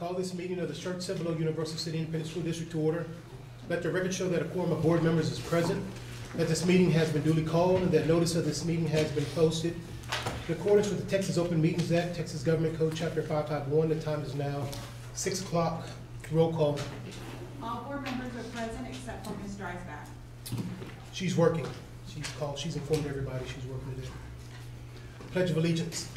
Call this meeting of the Church-Cibolo Universal City Independent School District to order. Let the record show that a quorum of board members is present, that this meeting has been duly called, and that notice of this meeting has been posted. In accordance with the Texas Open Meetings Act, Texas Government Code Chapter 551, the time is now 6 o'clock. Roll call. All board members are present except for Ms. Dreisbach. She's working. She's called. She's informed everybody she's working today. Pledge of Allegiance.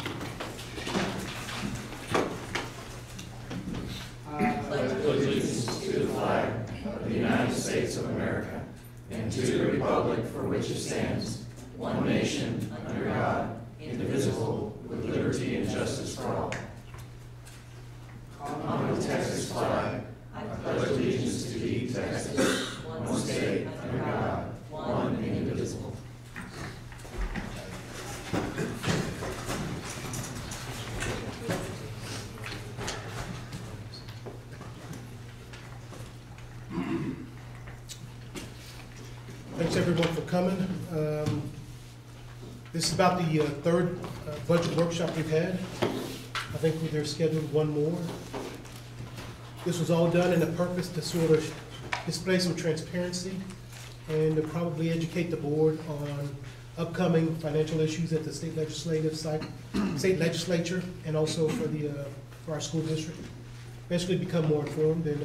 Pledge allegiance to the flag of the United States of America and to the republic for which it stands, one nation, under God, indivisible, with liberty and justice for all. On the Texas flag, I pledge allegiance to thee, Texas, one state, under God, one and indivisible. Thanks everyone for coming. This is about the third budget workshop we've had. I think they're scheduled one more. This was all done in a purpose to sort of display some transparency and to probably educate the board on upcoming financial issues at the state legislature and also for our school district. Basically become more informed. And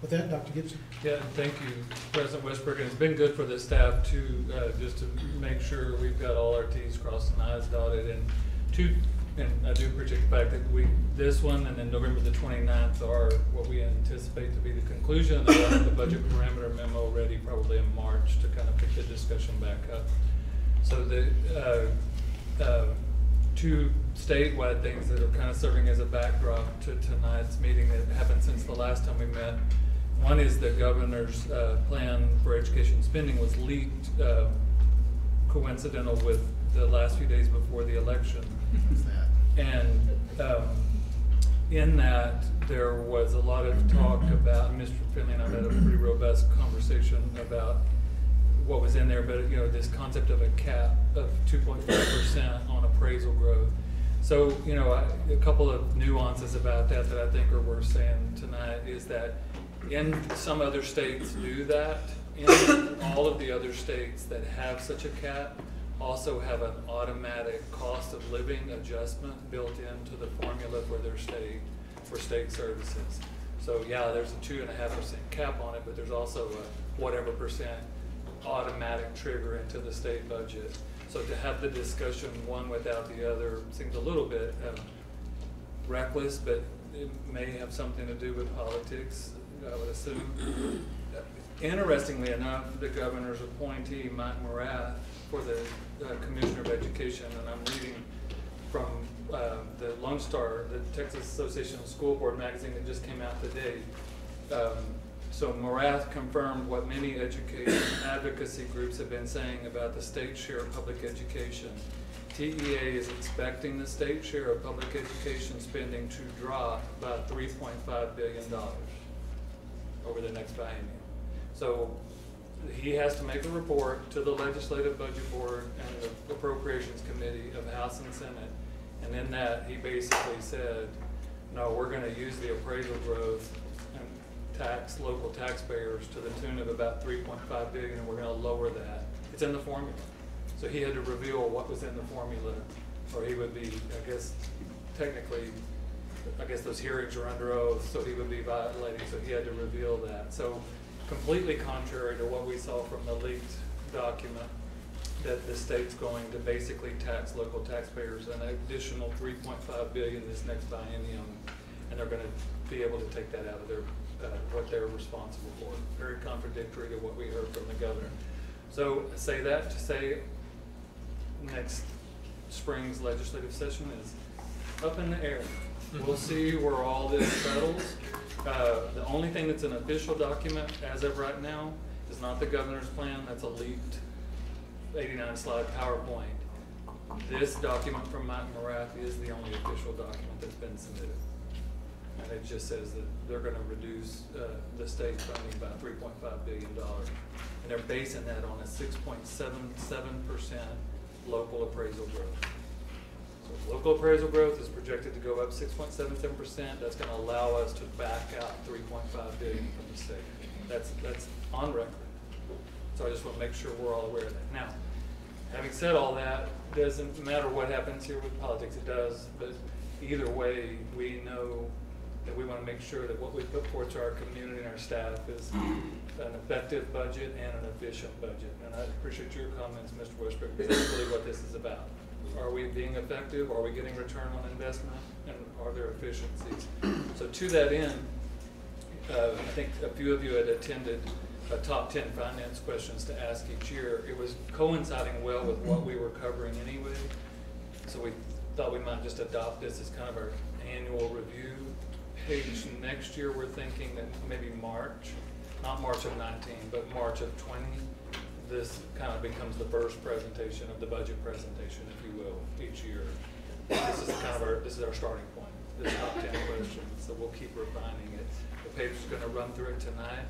with that, Dr. Gibson. Yeah, thank you, President Westbrook. And it's been good for the staff to just to make sure we've got all our T's crossed and I's dotted. And I do appreciate the fact that this one and then November the 29th are what we anticipate to be the conclusion. We'll have the budget parameter memo ready probably in March to kind of pick the discussion back up. So the two statewide things that are kind of serving as a backdrop to tonight's meeting that happened since the last time we met. One is the governor's plan for education spending was leaked, coincidental with the last few days before the election. And in that, there was a lot of talk about, Mr. Finley and I had a pretty robust conversation about what was in there, but you know, this concept of a cap of 2.5% on appraisal growth. So, you know, a couple of nuances about that I think are worth saying tonight is that in some other states do that, in all of the other states that have such a cap also have an automatic cost of living adjustment built into the formula for their state services. So yeah, there's a 2.5% cap on it, but there's also a whatever percent automatic trigger into the state budget. So to have the discussion one without the other seems a little bit reckless, but it may have something to do with politics, I would assume. Interestingly enough, the governor's appointee, Mike Morath, for the Commissioner of Education, and I'm reading from the Lone Star, the Texas Association of School Board magazine that just came out today. So Morath confirmed what many education advocacy groups have been saying about the state share of public education. TEA is expecting the state share of public education spending to drop by $3.5 billion over the next biennium. So he has to make a report to the Legislative Budget Board and the Appropriations Committee of House and Senate. And in that, he basically said, no, we're going to use the appraisal growth and tax local taxpayers to the tune of about $3.5 billion, and we're going to lower that. It's in the formula. So he had to reveal what was in the formula, or he would be, I guess, technically, I guess those hearings are under oath, so he would be violating, so he had to reveal that. So completely contrary to what we saw from the leaked document, that the state's going to basically tax local taxpayers an additional $3.5 billion this next biennium, and they're going to be able to take that out of their what they're responsible for. Very contradictory to what we heard from the governor. So I say that to say next spring's legislative session is up in the air. We'll see where all this settles. The only thing that's an official document as of right now is not the governor's plan. That's a leaked 89-slide PowerPoint. This document from Mike Morath is the only official document that's been submitted. And it just says that they're going to reduce the state funding by $3.5 billion. And they're basing that on a 6.77% local appraisal growth. So local appraisal growth is projected to go up 6.77%. That's gonna allow us to back out $3.5 billion from the state. That's on record. So I just want to make sure we're all aware of that. Now, having said all that, doesn't matter what happens here with politics, it does, but either way, we know that we want to make sure that what we put forth to our community and our staff is an effective budget and an efficient budget. And I appreciate your comments, Mr. Westbrook, because that's really what this is about. Are we being effective? Are we getting return on investment? And are there efficiencies? So to that end, I think a few of you had attended a top 10 finance questions to ask each year. It was coinciding well with what we were covering anyway. So we thought we might just adopt this as kind of our annual review page. Next year, we're thinking that maybe March, not March of 19, but March of 20, this kind of becomes the first presentation of the budget presentation, if you will, each year. This is kind of this is our starting point, this top 10 questions. So we'll keep refining it. The paper's going to run through it tonight.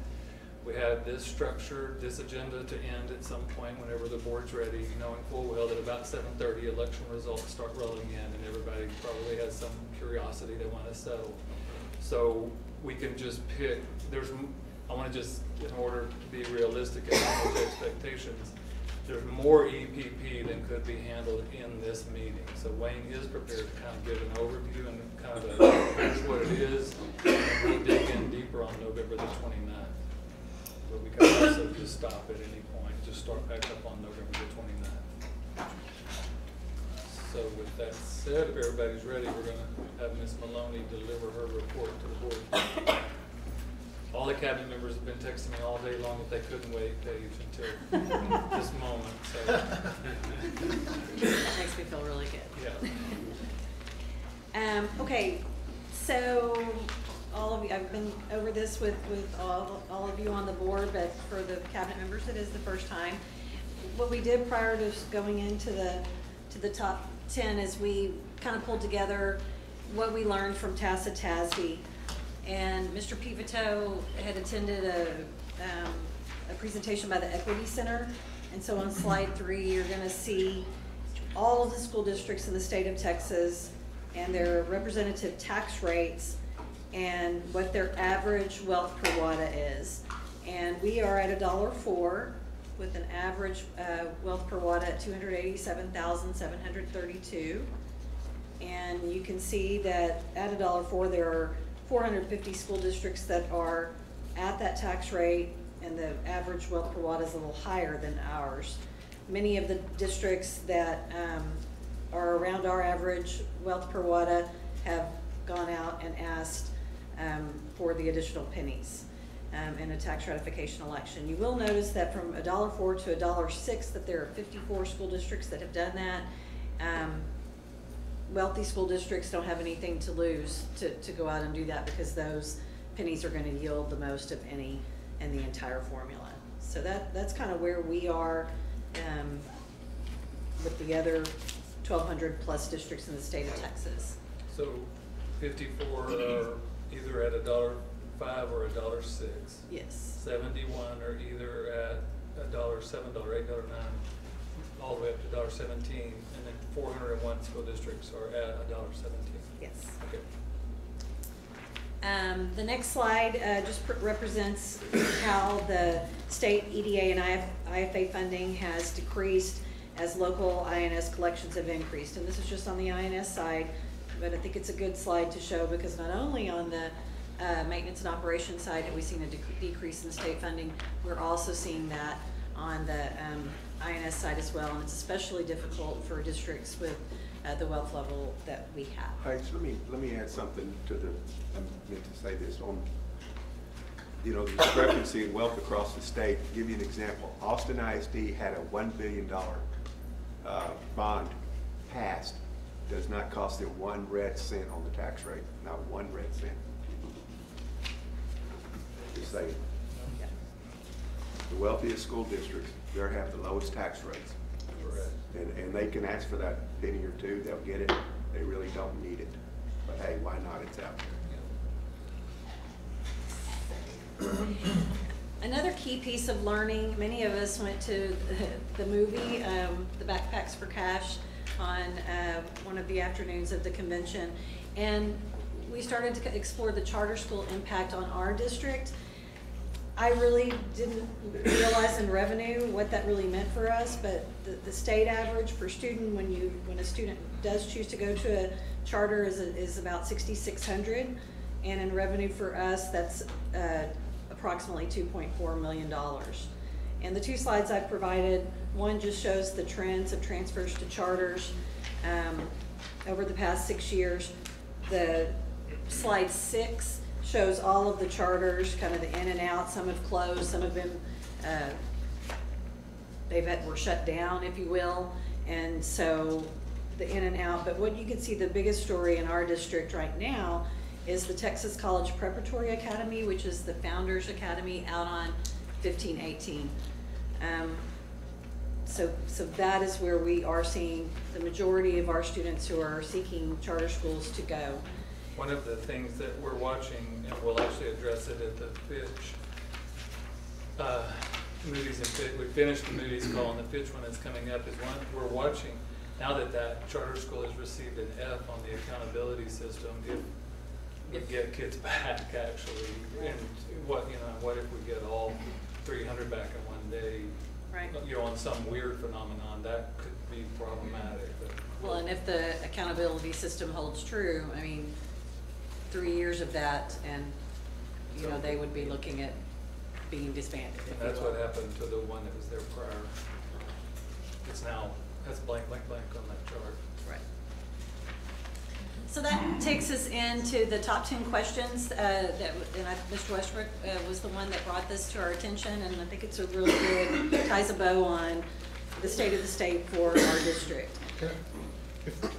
We have this structure, this agenda to end at some point whenever the board's ready, knowing full well that about 7:30 election results start rolling in and everybody probably has some curiosity they want to settle. So we can just pick, I want to just, in order to be realistic and manage expectations, there's more EPP than could be handled in this meeting. So Wayne is prepared to kind of give an overview and kind of here's what it is, and we'll dig in deeper on November the 29th. But we can also just stop at any point, just start back up on November the 29th. So with that said, if everybody's ready, we're going to have Ms. Maloney deliver her report to the board. All the cabinet members have been texting me all day long that they couldn't wait, Paige, until this moment. So. That makes me feel really good. Yeah. Okay, so all of you, I've been over this with all of you on the board, but for the cabinet members, it is the first time. What we did prior to going into the top 10 is we kind of pulled together what we learned from TASA TASB. And Mr. Pivito had attended a presentation by the Equity Center. And so on slide 3, you're going to see all of the school districts in the state of Texas and their representative tax rates and what their average wealth per WADA is. And we are at $1.04 with an average wealth per WADA at $287,732. And you can see that at $1.04 there are 450 school districts that are at that tax rate, and the average wealth per WADA is a little higher than ours. Many of the districts that are around our average wealth per WADA have gone out and asked for the additional pennies in a tax ratification election. You will notice that from $1.04 to $1.06 that there are 54 school districts that have done that. Wealthy school districts don't have anything to lose to go out and do that, because those pennies are going to yield the most of any in the entire formula. So that's kind of where we are with the other 1,200 plus districts in the state of Texas. So 54 are either at $1.05 or $1.06. Yes. 71 are either at $1.07, $8, $9, all the way up to $1.17, and then 401 school districts are at $1.17. Yes. Okay. The next slide just represents how the state EDA and IFA funding has decreased as local INS collections have increased. And this is just on the INS side, but I think it's a good slide to show, because not only on the maintenance and operations side have we seen a decrease in state funding, we're also seeing that on the INS side as well, and it's especially difficult for districts with the wealth level that we have. All right, so let me add something to the, I meant to say this on, you know, the discrepancy in wealth across the state. To give you an example, Austin ISD had a $1 billion bond passed. Does not cost them 1 red cent on the tax rate, not 1 red cent. Just saying. Yeah. The wealthiest school districts, they have the lowest tax rates. Correct. And they can ask for that penny or two, they'll get it. They really don't need it. But hey, why not? It's out there. Another key piece of learning, many of us went to the movie, the Backpacks for Cash, on one of the afternoons of the convention, and we started to explore the charter school impact on our district. I really didn't realize in revenue what that really meant for us, but the state average per student when a student does choose to go to a charter is about $6,600, and in revenue for us that's approximately $2.4 million. And the two slides I've provided, one just shows the trends of transfers to charters over the past 6 years. The slide 6 shows all of the charters, kind of the in and out. Some have closed, some have been, were shut down, if you will. And so the in and out, but what you can see, the biggest story in our district right now is the Texas College Preparatory Academy, which is the Founders Academy out on 1518. So that is where we are seeing the majority of our students who are seeking charter schools to go. One of the things that we're watching, and we'll actually address it at the Fitch, Moody's and Fitch, we finished the Moody's call, and the Fitch one is coming up, is one we're watching. Now that that charter school has received an F on the accountability system, if we get kids back actually, and what if we get all 300 back in one day? Right. On some weird phenomenon, that could be problematic. But Well, and if the accountability system holds true, I mean, 3 years of that, and they would be looking at being disbanded. that's what happened to the one that was there prior. It's now, that's blank, blank, blank on that chart. Right. So that takes us into the top 10 questions Mr. Westbrook was the one that brought this to our attention, and I think it's a really good, ties a bow on the state of the state for our district. Okay.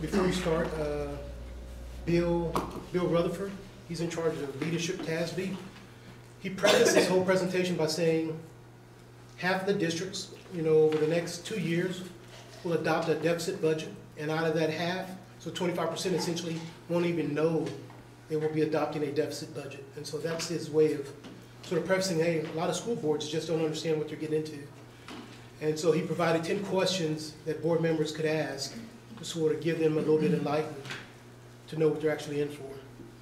Before we start, Bill Rutherford, he's in charge of leadership TASB. He prefaced his whole presentation by saying half of the districts, over the next 2 years will adopt a deficit budget, and out of that half, so 25% essentially won't even know they will be adopting a deficit budget. And so that's his way of sort of prefacing, hey, a lot of school boards just don't understand what they're getting into. And so he provided 10 questions that board members could ask to sort of give them a little bit enlightened to know what they're actually in for.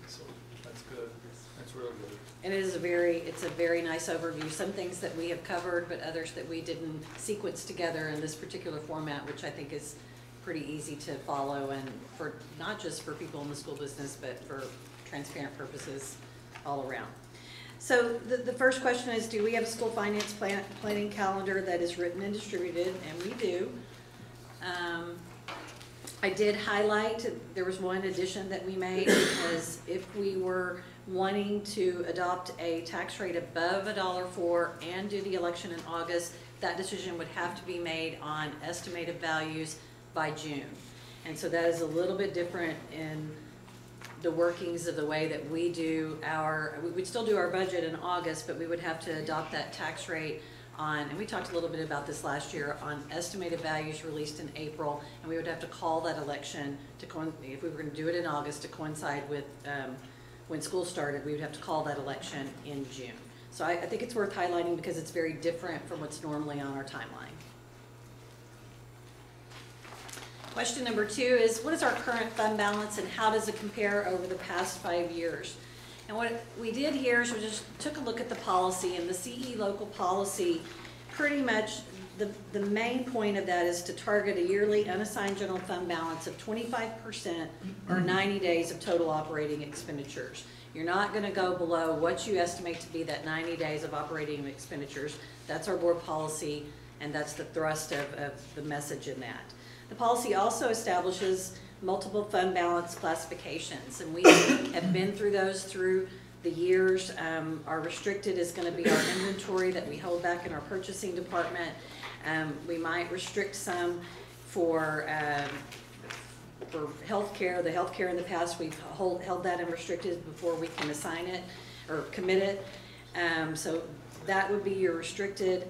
So That's good. That's real good. And it's a very nice overview. Some things that we have covered, but others that we didn't sequence together in this particular format, which I think is pretty easy to follow, and for not just for people in the school business, but for transparent purposes all around. So the first question is, do we have a school finance planning calendar that is written and distributed? And we do. I did highlight, there was one addition that we made, because if we were wanting to adopt a tax rate above $1.04 and do the election in August, that decision would have to be made on estimated values by June. And so that is a little bit different in the workings of the way that we do we'd still do our budget in August, but we would have to adopt that tax rate on, and we talked a little bit about this last year, on estimated values released in April, and we would have to call that election if we were going to do it in August to coincide with when school started, we would have to call that election in June. So I think it's worth highlighting because it's very different from what's normally on our timeline. Question number 2 is, what is our current fund balance and how does it compare over the past 5 years? And what we did here is we just took a look at the policy, and the CE local policy, pretty much the main point of that is to target a yearly unassigned general fund balance of 25% or 90 days of total operating expenditures. You're not going to go below what you estimate to be that 90 days of operating expenditures. That's our board policy, and that's the thrust of the message in that. The policy also establishes multiple fund balance classifications, and we have been through those through the years. Our restricted is going to be our inventory that we hold back in our purchasing department. We might restrict some for healthcare. The healthcare in the past, we've held that unrestricted before we can assign it or commit it. So that would be your restricted.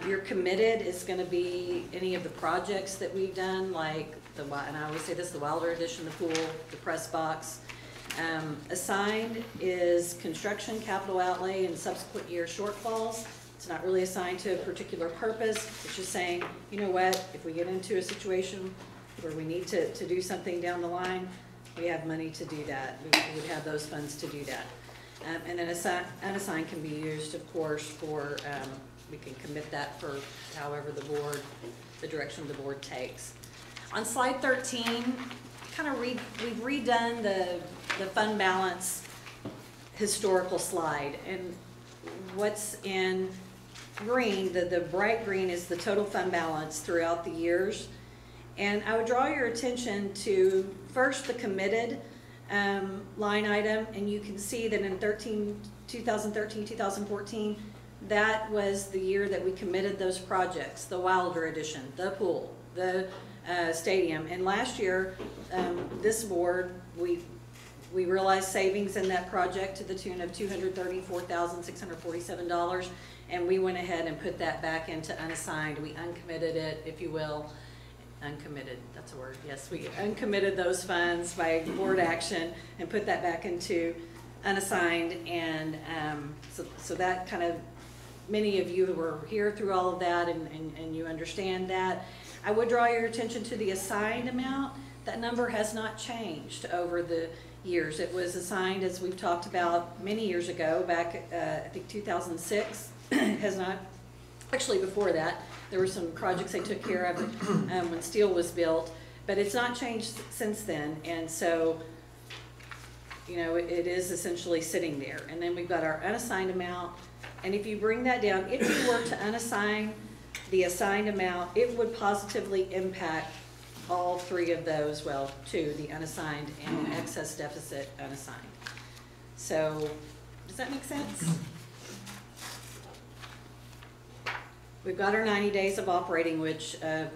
Your committed is going to be any of the projects that we've done, like and I always say this, the Wilder addition, the pool, the press box. Assigned is construction, capital outlay, and subsequent year shortfalls. It's not really assigned to a particular purpose. It's just saying, you know what, if we get into a situation where we need to do something down the line, we have money to do that. We would have those funds to do that. And then unassigned can be used, of course, for, we can commit that for however the direction the board takes. On slide 13, we've redone the fund balance historical slide. And what's in green, the bright green, is the total fund balance throughout the years. And I would draw your attention to first the committed line item, and you can see that in 2013, 2014, that was the year that we committed those projects, the Wilder addition, the pool, the stadium. And last year, this board, we realized savings in that project to the tune of $234,647, and we went ahead and put that back into unassigned. We uncommitted it, if you will. Uncommitted, that's a word, yes. We uncommitted those funds by board action and put that back into unassigned. And so that kind of, many of you who were here through all of that and you understand that. I would draw your attention to the assigned amount. That number has not changed over the years. It was assigned, as we've talked about many years ago, back I think 2006. Has not, actually before that, there were some projects they took care of when steel was built, but it's not changed since then. And so, you know, it is essentially sitting there. And then we've got our unassigned amount. And if you bring that down, if you were to unassign the assigned amount, it would positively impact all three of those, well, two, the unassigned and excess deficit unassigned. So, does that make sense? We've got our 90 days of operating, which I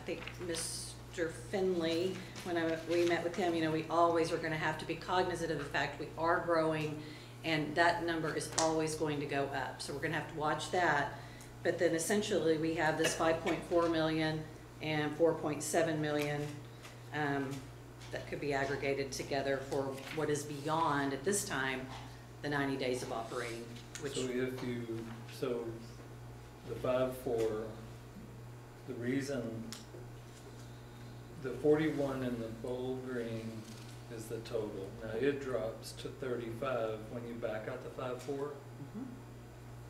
think Mr. Finley, when we met with him, you know, we always are going to have to be cognizant of the fact we are growing, and that number is always going to go up. So we're going to have to watch that. But then essentially we have this 5.4 million and 4.7 million that could be aggregated together for what is beyond, at this time, the 90 days of operating. Which So the 5.4, the reason, the 41 in the bold green is the total. Now it drops to 35 when you back out the 5.4.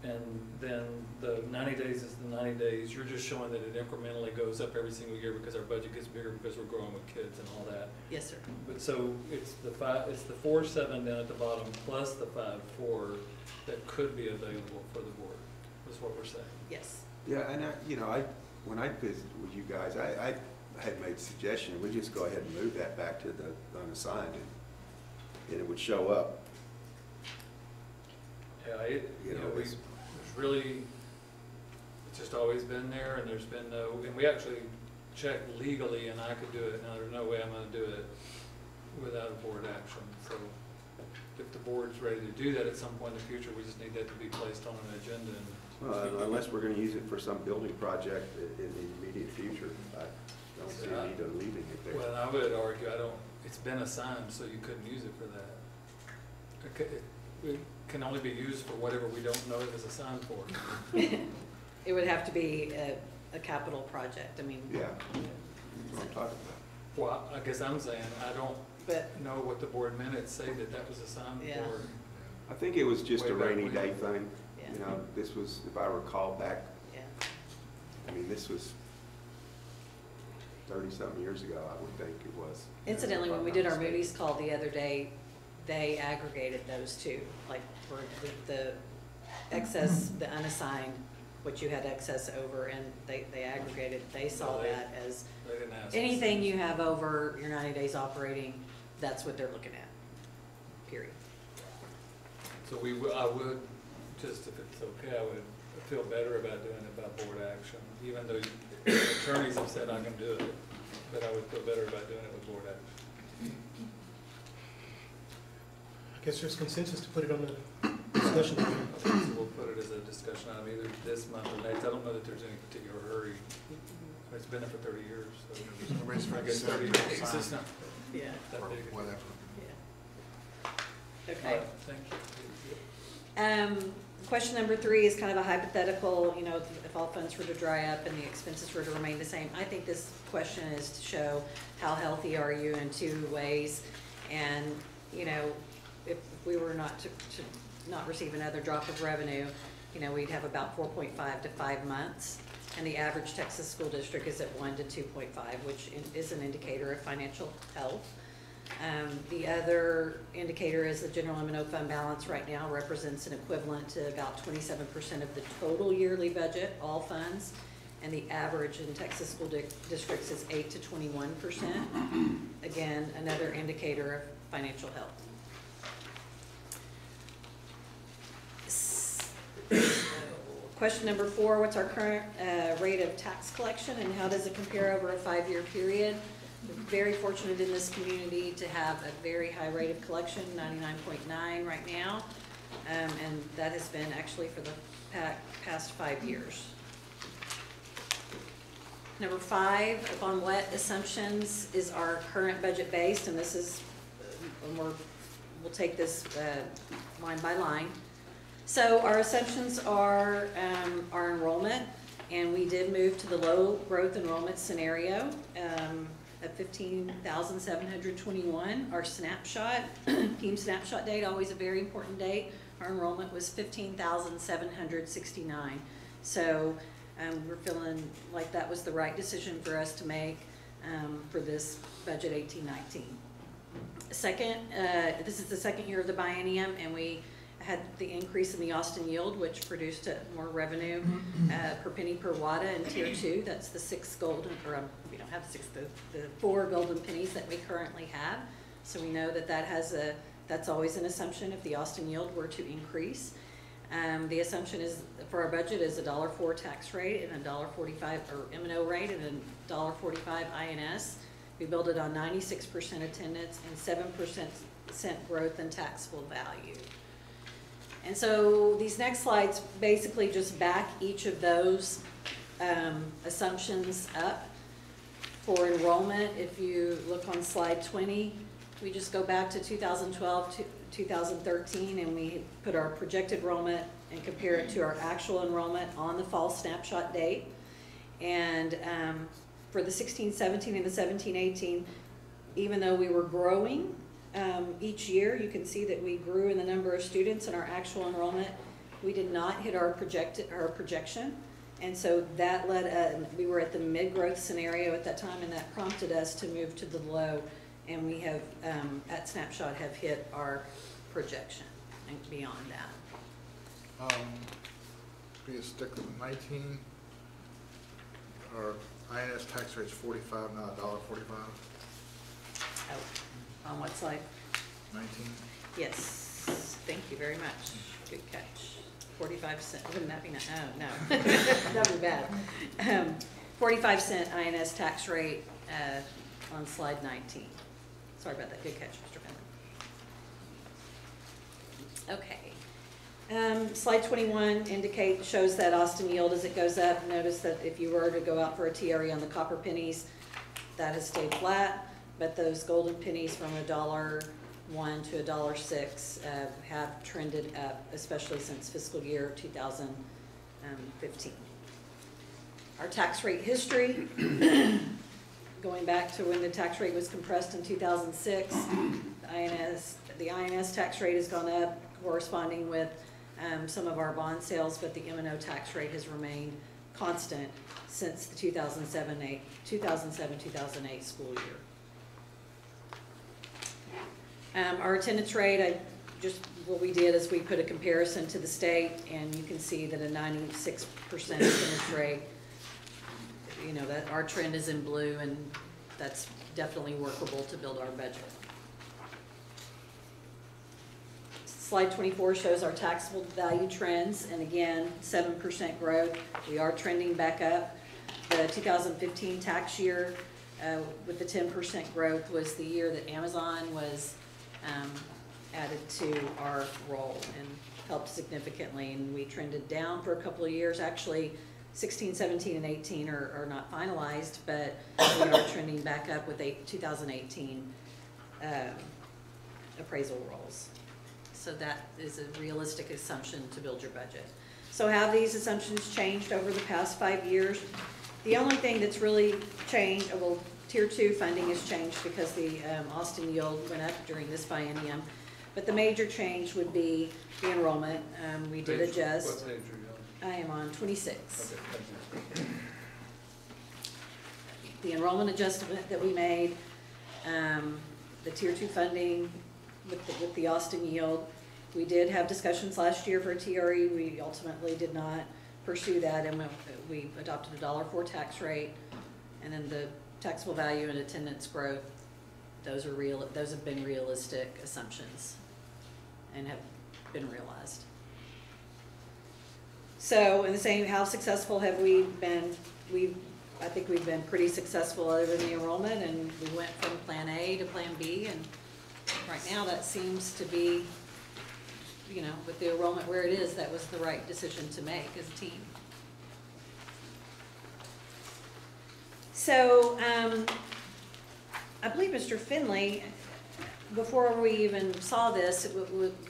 And then the 90 days is the 90 days. You're just showing that it incrementally goes up every single year because our budget gets bigger because we're growing with kids and all that. Yes, sir. But so it's the 4.7 down at the bottom plus the 5.4 that could be available for the board. Is what we're saying. Yes. Yeah, and when I visited with you guys, I had made a suggestion, we just go ahead and move that back to the unassigned, and it would show up. Yeah, it's really, it's just always been there, and there's been no, and we actually checked legally, and I could do it. Now there's no way I'm going to do it without a board action. So if the board's ready to do that at some point in the future, we just need that to be placed on an agenda. Unless we're going to use it for some building project in the immediate future, I don't see a need of leaving it there. Well, I would argue, it's been assigned, so you couldn't use it for that. It can only be used for whatever we don't know it was assigned for. It would have to be a capital project. I mean. Yeah, that's what I'm talking about. Well, I guess I'm saying, I don't know what the board minutes say that was assigned for. I think it was just Way a back rainy when. day thing. Yeah. You know, this was, if I recall back, Yeah. I mean, this was 30-something years ago, I would think it was. Incidentally, when we did our Moody's call the other day, they aggregated those two, like for the excess, the unassigned, what you had excess over, and they aggregated, they saw that as They didn't ask us. anything you have over your 90 days operating, that's what they're looking at, period. So I would, just if it's okay, I would feel better about doing it by board action, even though attorneys have said I can do it, but I would feel better about doing it with board action. I guess there's consensus to put it on the discussion. So we'll put it as a discussion item either this month or next. I don't know that there's any particular hurry. It's been there for 30 years, so I guess 30 days is not Yeah. that big. Yeah. All Okay. right, thank you. Question number 3 is kind of a hypothetical, you know, if all funds were to dry up and the expenses were to remain the same. I think this question is to show how healthy are you in 2 ways. And, you know, if we were not to not receive another drop of revenue, you know, we'd have about 4.5 to 5 months. And the average Texas school district is at 1 to 2.5, which is an indicator of financial health. The other indicator is the general M&O fund balance right now represents an equivalent to about 27% of the total yearly budget, all funds, and the average in Texas school districts is 8 to 21%. Again, another indicator of financial health. Question number 4, what's our current rate of tax collection and how does it compare over a 5-year period? We're very fortunate in this community to have a very high rate of collection, 99.9 right now, and that has been actually for the past 5 years. Number 5, upon what assumptions is our current budget based? And this is, we'll take this line by line. So our assumptions are our enrollment, and we did move to the low growth enrollment scenario at 15,721. Our snapshot, team snapshot date, always a very important date. Our enrollment was 15,769. So we're feeling like that was the right decision for us to make for this budget 18-19. Second, this is the second year of the biennium, and we had the increase in the Austin yield, which produced more revenue per penny per WADA in Tier 2. That's the 6 golden, or we don't have 6, the 4 golden pennies that we currently have. So we know that that's always an assumption if the Austin yield were to increase. The assumption is for our budget is a $1.04 tax rate and a $1.45 or M&O rate and a $1.45 INS. We build it on 96% attendance and 7% growth in taxable value. And so these next slides basically just back each of those assumptions up. For enrollment, if you look on slide 20, we just go back to 2012 to 2013 and we put our projected enrollment and compare it to our actual enrollment on the fall snapshot date. And for the 16-17 and the 17-18, even though we were growing each year, you can see that we grew in the number of students and our actual enrollment. We did not hit our projection, and so that led, we were at the mid-growth scenario at that time, and that prompted us to move to the low, and we have, at Snapshot, have hit our projection and beyond that. Be a stick with 19. Our INS tax rate's 45, not $1.45. Oh, on what slide? 19. Yes, thank you very much. Good catch. 45 cent, wouldn't that be nice? Oh, no, that'd be bad. 45 cent INS tax rate on slide 19. Sorry about that. Good catch, Mr. Finley. Okay. Slide 21 shows that Austin yield as it goes up. Notice that if you were to go out for a TRE on the copper pennies, that has stayed flat, but those golden pennies from $1.01 to $1.06 have trended up, especially since fiscal year 2015. Our tax rate history, going back to when the tax rate was compressed in 2006, the INS tax rate has gone up, corresponding with some of our bond sales, but the M&O tax rate has remained constant since the 2007-2008 school year. Our attendance rate, what we did is we put a comparison to the state, and you can see that a 96% attendance rate, you know, that our trend is in blue, and that's definitely workable to build our budget. Slide 24 shows our taxable value trends, and again, 7% growth. We are trending back up. The 2015 tax year with the 10% growth was the year that Amazon was added to our roll and helped significantly, and we trended down for a couple of years. Actually, 16, 17, and 18 are not finalized, but we are trending back up with 2018 appraisal rolls. So that is a realistic assumption to build your budget. So have these assumptions changed over the past 5 years? The only thing that's really changed, well, Tier 2 funding has changed because the Austin yield went up during this biennium. But the major change would be the enrollment. We did What adjust. page are you I am on 26. on? Okay, thank you. The enrollment adjustment that we made, the Tier 2 funding with the Austin yield. We did have discussions last year for TRE. We ultimately did not pursue that, and we adopted a $1.04 tax rate. And then the taxable value and attendance growth, those have been realistic assumptions and have been realized. So in the same, how successful have we been? I think we've been pretty successful other than the enrollment, and we went from Plan A to Plan B, and right now that seems to be, you know, with the enrollment where it is, that was the right decision to make as a team. So, I believe Mr. Finley, before we even saw this,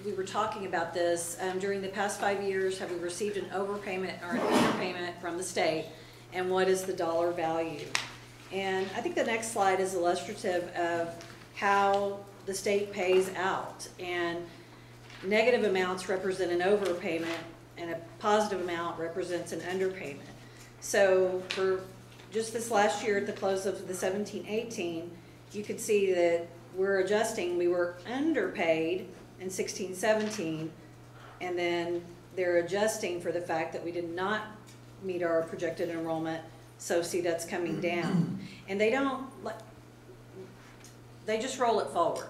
we were talking about this, during the past 5 years, have we received an overpayment or an underpayment from the state, and what is the dollar value? And I think the next slide is illustrative of how the state pays out, and negative amounts represent an overpayment, and a positive amount represents an underpayment. So for just this last year, at the close of the 17-18, you could see that we're adjusting. We were underpaid in 16-17, and then they're adjusting for the fact that we did not meet our projected enrollment, so see that's coming down. And they don't, they just roll it forward.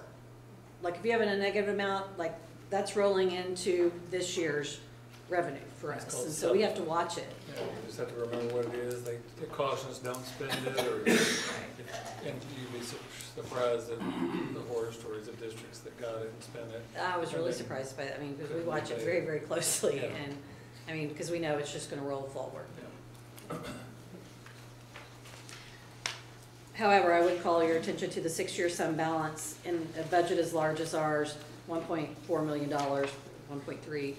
Like if you have a negative amount, like that's rolling into this year's revenue for It's us, called and so we have to watch it. Yeah, we just have to remember what it is. They caution us, don't spend it, or, and you'd be surprised at the horror stories of districts that got it and spent it. I was really And then surprised by that, I mean, because we couldn't watch it repay very, it. very closely, Yeah. and, I mean, because we know it's just gonna roll forward. Yeah. However, I would call your attention to the 6-year sum balance in a budget as large as ours, $1.4 million, 1.3.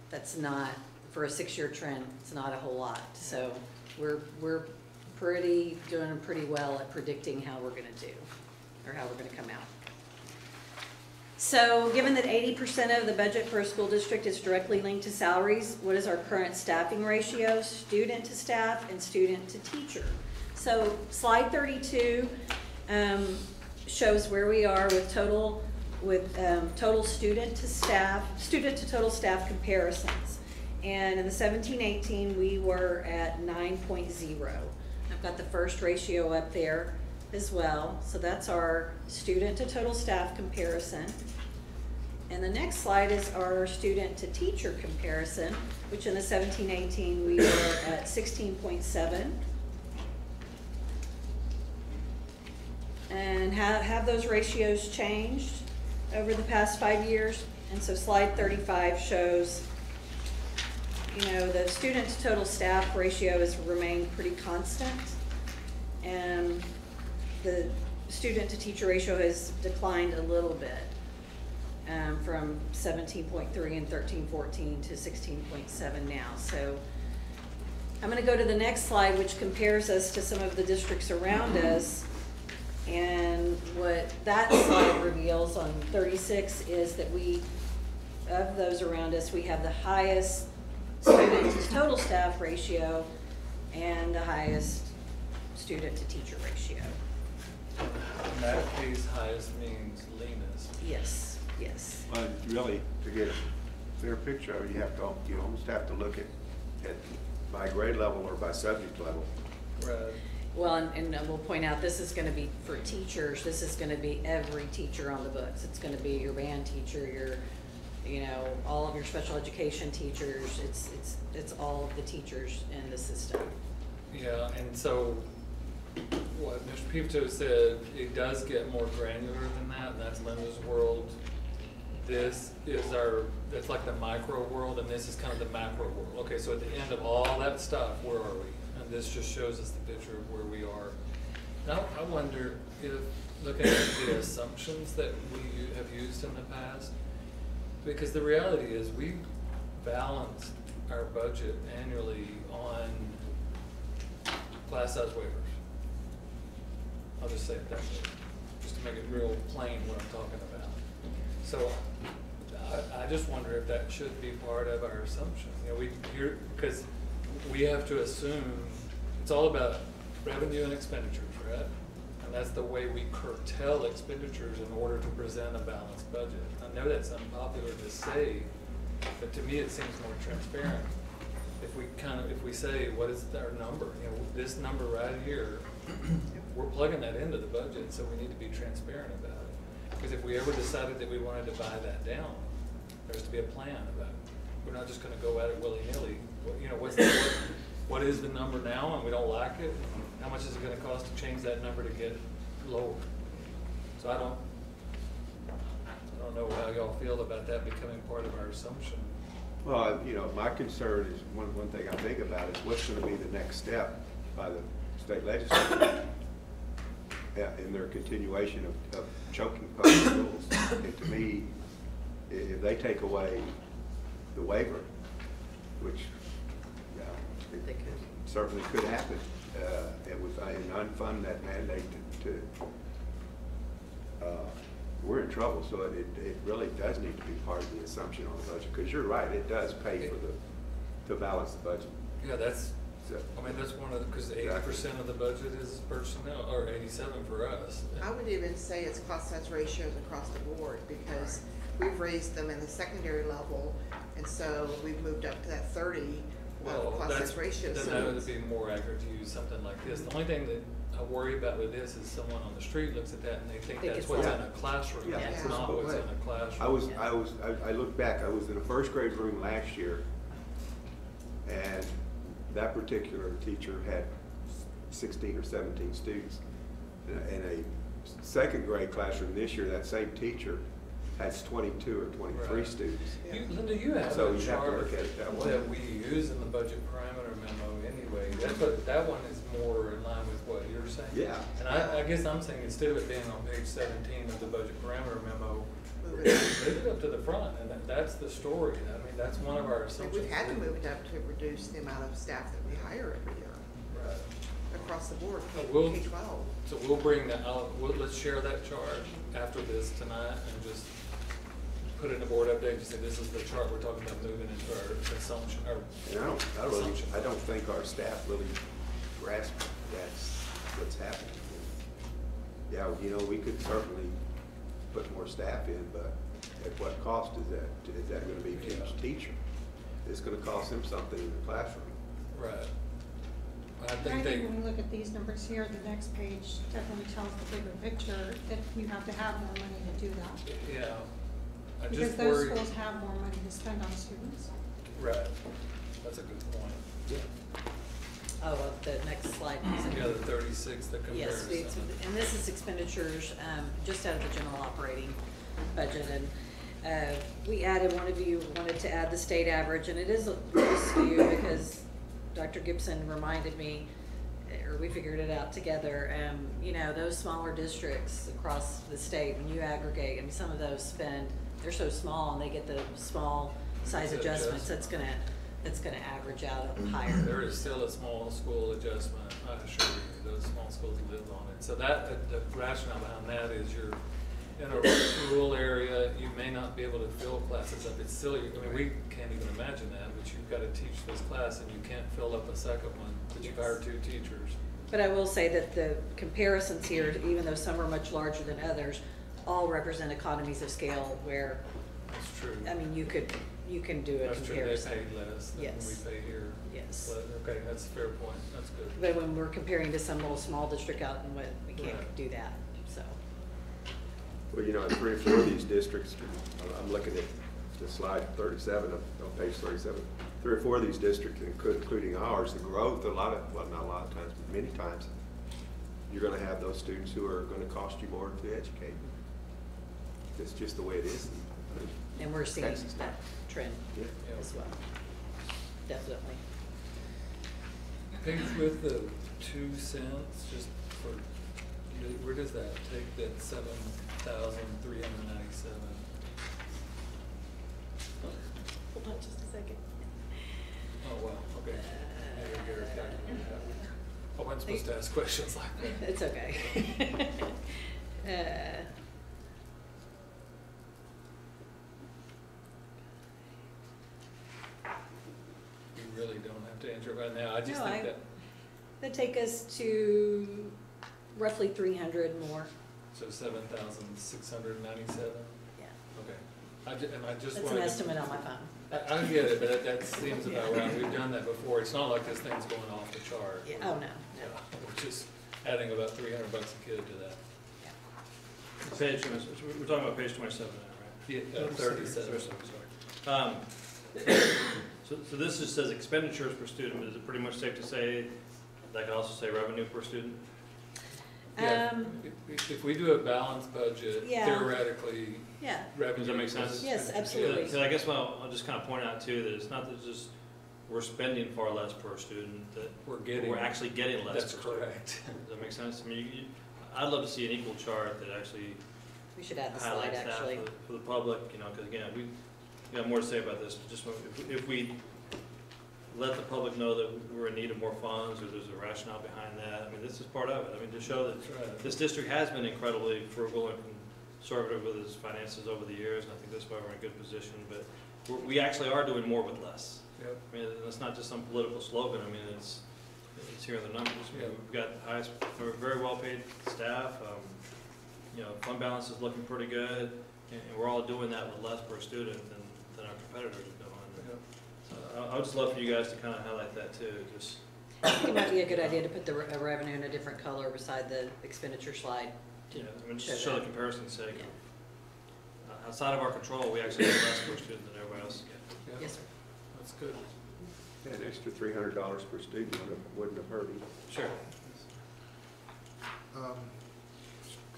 That's not, for a 6-year trend, it's not a whole lot. So we're doing pretty well at predicting how we're gonna do, or how we're gonna come out. So given that 80% of the budget for a school district is directly linked to salaries, what is our current staffing ratio, student to staff and student to teacher? So slide 32 shows where we are with total student to total staff comparisons. And in the 17-18, we were at 9.0. I've got the first ratio up there as well. So that's our student to total staff comparison. And the next slide is our student to teacher comparison, which in the 17-18, we were at 16.7. And have those ratios changed over the past 5 years? And so slide 35 shows, you know, the student to total staff ratio has remained pretty constant. And the student to teacher ratio has declined a little bit, from 17.3 in 13-14 to 16.7 now. So I'm gonna go to the next slide, which compares us to some of the districts around us. And what that slide reveals on 36 is that of those around us, we have the highest student to total staff ratio and the highest student to teacher ratio. In that case, highest means leanest. Yes, yes. Well, really, to get a clear picture of it, you almost have to look at by grade level or by subject level. Right. Well, and we'll point out, this is gonna be for teachers, this is gonna be every teacher on the books. It's gonna be your band teacher, your, you know, all of your special education teachers. It's all of the teachers in the system. Yeah, and so what Mr. Pivto said, it does get more granular than that, and that's Linda's world. This is that's like the micro world, and this is kind of the macro world. Okay, so at the end of all that stuff, where are we? And this just shows us the picture of where we are. Now, I wonder if, looking at the assumptions that we have used in the past, Because the reality is, we balance our budget annually on class size waivers. I'll just say it that way, just to make it real plain what I'm talking about. So I just wonder if that should be part of our assumption. You know, because we have to assume, it's all about revenue and expenditures, right? And that's the way we curtail expenditures in order to present a balanced budget. I know that's unpopular to say, but to me it seems more transparent. If we say, what is our number? You know, this number right here, we're plugging that into the budget, so we need to be transparent about it. Because if we ever decided that we wanted to buy that down, there has to be a plan about it. We're not just gonna go at it willy-nilly. You know, what is the number now and we don't like it? How much is it gonna cost to change that number to get lower? So I don't know how y'all feel about that becoming part of our assumption. Well, you know, my concern is, one thing I think about is what's gonna be the next step by the state legislature in their continuation of choking public schools. And to me, if they take away the waiver, which it certainly could happen, and unfund that mandate we're in trouble. So it really does need to be part of the assumption on the budget, because you're right, it does pay for to balance the budget. Yeah, that's, So, I mean, that's one of the, because 80% of the budget is personnel, or 87 for us. I would even say it's cost size ratios across the board, because we've raised them in the secondary level, and so we've moved up to that 30 Well, cost size ratios. then that would be more accurate to use something like this. The only thing that I worry about with this is someone on the street looks at that and they think that's it's what's not. in a classroom. Yeah, It's yeah. not what's in a classroom. I look back, I was in a first grade room last year, and that particular teacher had 16 or 17 students. In a second grade classroom this year, that same teacher has 22 or 23 Right. students. Linda, you have So a you have to chart look at it that way. that we use in the budget parameter memo anyway. That one is more in line with what you're saying. Yeah. And I guess I'm saying, instead of it being on page 17 of the budget parameter memo, Move it up. move it up to the front, and that's the story. I mean, that's one of our And assumptions. we've had to move it up to reduce the amount of staff that we hire every year, Right. across the board, We'll- K-12. So we'll bring that, let's share that chart after this tonight and just put it in a board update and say, this is the chart we're talking about moving into our assumption, our And assumption. I don't think our staff really grasp that's what's happening. Yeah, you know, we could certainly put more staff in, but at what cost is that? Is that gonna be to each teacher? It's gonna cost them something in the classroom. Right. I I think think when we look at these numbers here, the next page definitely tells the bigger picture, that you have to have more money to do that. yeah. I Because just those worry. schools have more money to spend on students. Right. That's a good point. Oh, the next slide. Yeah, the 36, the Yes, comparison. and this is expenditures, just out of the general operating budget, and, we added, one of you wanted to add the state average, and it is a little skew because Dr. Gibson reminded me, or we figured it out together, you know, those smaller districts across the state, when you aggregate, I mean, some of those spend, they're so small and they get the small size It's adjustments, adjustment. that's gonna average out higher. There is still a small school adjustment, I assure you, those small schools live on it. So the rationale behind that is you're in a rural area, you may not be able to fill classes up. It's silly, I mean, we can't even imagine that, but you've gotta teach this class and you can't fill up a second one, but you've hired 2 teachers. But I will say that the comparisons here, even though some are much larger than others, all represent economies of scale where, That's true. I mean, you can do a That's true, they comparison. pay less than we Yes. pay here. Yes. But, okay, that's a fair point, that's good. But when we're comparing to some little small district out in what, we can't Right. do that, so. Well, you know, in 3 or 4 of these districts, I'm looking at the slide 37 on page 37. 3 or 4 of these districts, including ours, the growth, not a lot of times, but many times, you're gonna have those students who are gonna cost you more to educate. It's just the way it is. And we're seeing Texas. that trend Yeah. as well, definitely. Page with the 2 cents, just for, where does that take that 7,397? Hold on just a second. Oh, wow, okay. Maybe get her calculator out. I wasn't supposed to ask questions like that. It's okay. You really don't have to answer it right now. I just No, think that, That'd take us to roughly 300 more. so 7,697? Yeah. Okay. And I just That's wanted an to. estimate on my phone. I get it, but that seems about right. We've done that before. It's not like this thing's going off the chart. Yeah. Oh, no, Yeah, no. we're just adding about $300 a kid to that. Yeah. Page, we're talking about page 27 now, right? Yeah, 37. Sorry. So this just says expenditures per student, but is it pretty much safe to say, that could also say revenue per student? Yeah, if we do a balanced budget, Yeah. theoretically, Yeah, revenue. Does that make sense? Yes, absolutely. So I guess I'll just kind of point out too, that it's not that just, we're spending far less per student, that We're actually getting less per That's student. correct. Does that make sense? I mean, I'd love to see an equal chart that actually we should add the slide, highlights that actually. for the public, you know, because again, we have more to say about this, but just if we let the public know that we're in need of more funds, or there's a rationale behind that, I mean, this is part of it. I mean, to show that That's right. this district has been incredibly frugal and conservative with its finances over the years, and I think that's why we're in a good position, but we actually are doing more with less. Yep. I mean, it's not just some political slogan, I mean, it's here in the numbers. Yeah. We've got the highest, we're very well-paid staff, you know, fund balance is looking pretty good, and we're all doing that with less per student than our competitors are doing. So I would just love for you guys to kind of highlight that too, just. I think it might be a good idea to put the revenue in a different color beside the expenditure slide. Yeah, I mean, just show to show the that. comparison's sake. Yeah. Outside of our control, we actually have less per student than everybody else. Yeah, Yes, sir. That's good. An extra $300 per student wouldn't have hurt him. Sure.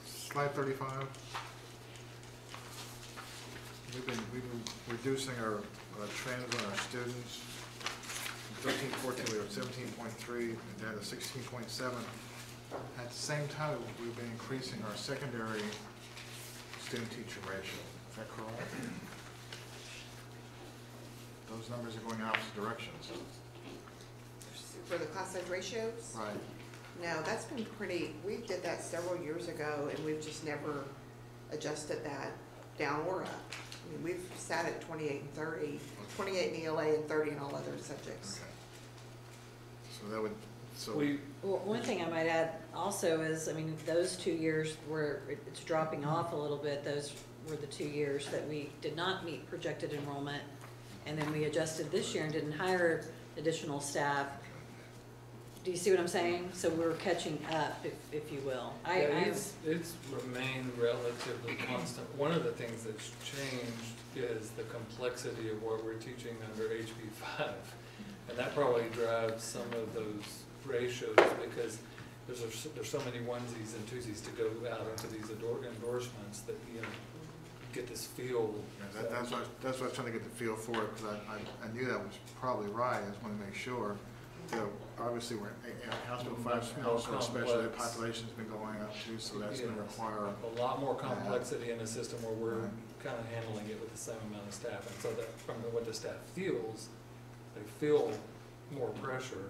Slide 35. We've been reducing our trends on our students. In 13-14, we were at 17.3, and down to 16.7. At the same time, we've been increasing our secondary student-teacher ratio. Is that correct? Those numbers are going in opposite directions. For the class size ratios? Right. No, that's been pretty, we did that several years ago, and we've just never adjusted that down or up. I mean, we've sat at 28 and 30, 28 in ELA and 30 in all other subjects. Okay. So that would, so. Well, one thing I might add also is, I mean, those 2 years where it's dropping off a little bit, those were the 2 years that we did not meet projected enrollment. And then we adjusted this year and didn't hire additional staff. Do you see what I'm saying? So we're catching up, if you will. Yeah, it's remained relatively constant. One of the things that's changed is the complexity of what we're teaching under HB 5. And that probably drives some of those ratios, because there's so many onesies and twosies to go out into these endorsements that, you know, get this feel. Yeah, that's what I was trying to get the feel for it, because I knew that was probably right. I just wanted to make sure. So obviously, we're hospital special ed population's been going up too, so that's going to require a lot more complexity in a system where we're kind of handling it with the same amount of staff, and so that from what the staff feels, they feel more pressure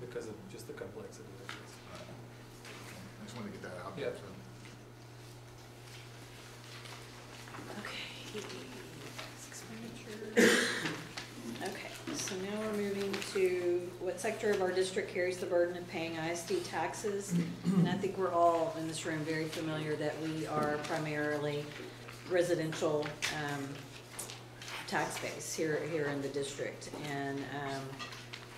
because of just the complexity of this. I just wanted to get that out there. Yep. Okay. Expenditure. Okay, so now we're moving to what sector of our district carries the burden of paying ISD taxes? And I think we're all in this room very familiar that we are primarily residential tax base here in the district. And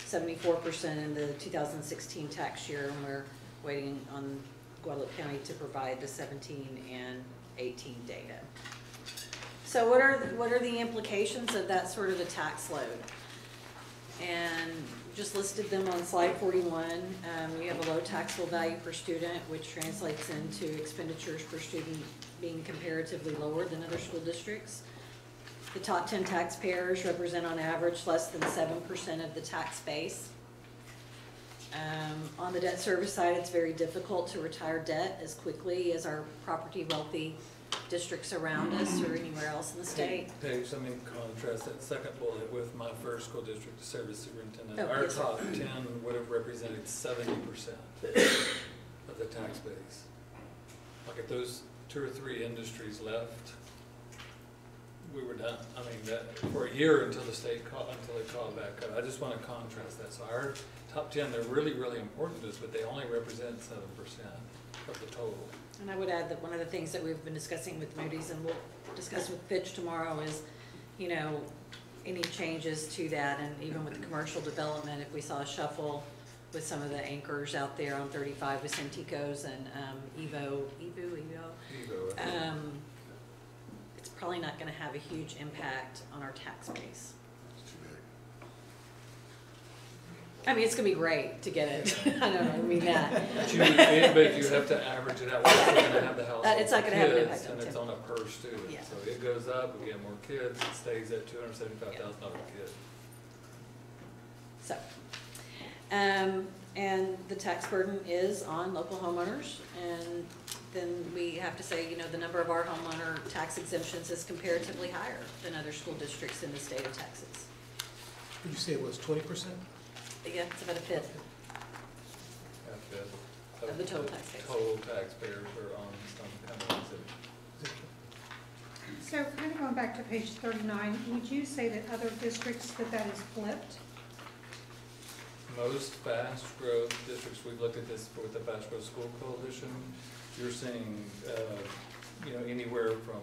74% in the 2016 tax year, and we're waiting on Guadalupe County to provide the 17 and 18 data. So what are the implications of that sort of a tax load? And just listed them on slide 41. We have a low taxable value per student, which translates into expenditures per student being comparatively lower than other school districts. The top 10 taxpayers represent on average less than 7% of the tax base. On the debt service side, it's very difficult to retire debt as quickly as our property wealthy districts around us or anywhere else in the state. Paige, let me contrast that second bullet with my first school district to serve as superintendent. Oh, Our yes, sir. top 10 would have represented 70% of the tax base. Like if those 2 or 3 industries left, we were done. I mean, that, for a year until they called back up. I just want to contrast that. So our top 10, they're really, really important to us, but they only represent 7% of the total. And I would add that one of the things that we've been discussing with Moody's and we'll discuss with Fitch tomorrow is, you know, any changes to that, and even with the commercial development, if we saw a shuffle with some of the anchors out there on 35 with Centicos and Evo, it's probably not gonna have a huge impact on our tax base. I mean, it's gonna be great to get it. I don't mean that. But you have to average it out. We're also gonna have the household It's not gonna have an kids, impact on and it's on a per student. Yeah. So it goes up, we get more kids, it stays at $275,000 a kid. So, and the tax burden is on local homeowners, and then we have to say, you know, the number of our homeowner tax exemptions is comparatively higher than other school districts in the state of Texas. Did you say it was 20%? Yeah, it's about a fifth of the total tax base. Total taxpayers are on some companies that. So kind of going back to page 39, would you say that other districts that is flipped? Most fast growth districts, we've looked at this with the Fast Growth School Coalition, you're seeing, you know, anywhere from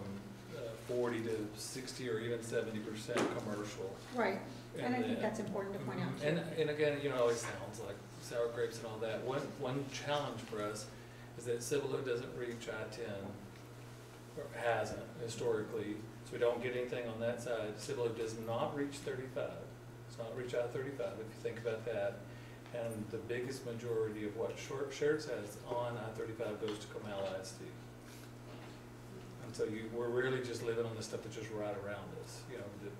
40 to 60 or even 70% commercial. Right, and I And think then- that's important to point out too. And again, you know, it always sounds like sour grapes and all that. One challenge for us is that Cibolo doesn't reach I-10, or hasn't historically, so we don't get anything on that side. Cibolo does not reach 35. It's not reach I-35, if you think about that. And the biggest majority of what Schertz has on I-35 goes to Comal ISD. And so we're really just living on the stuff that's just right around us. You know, the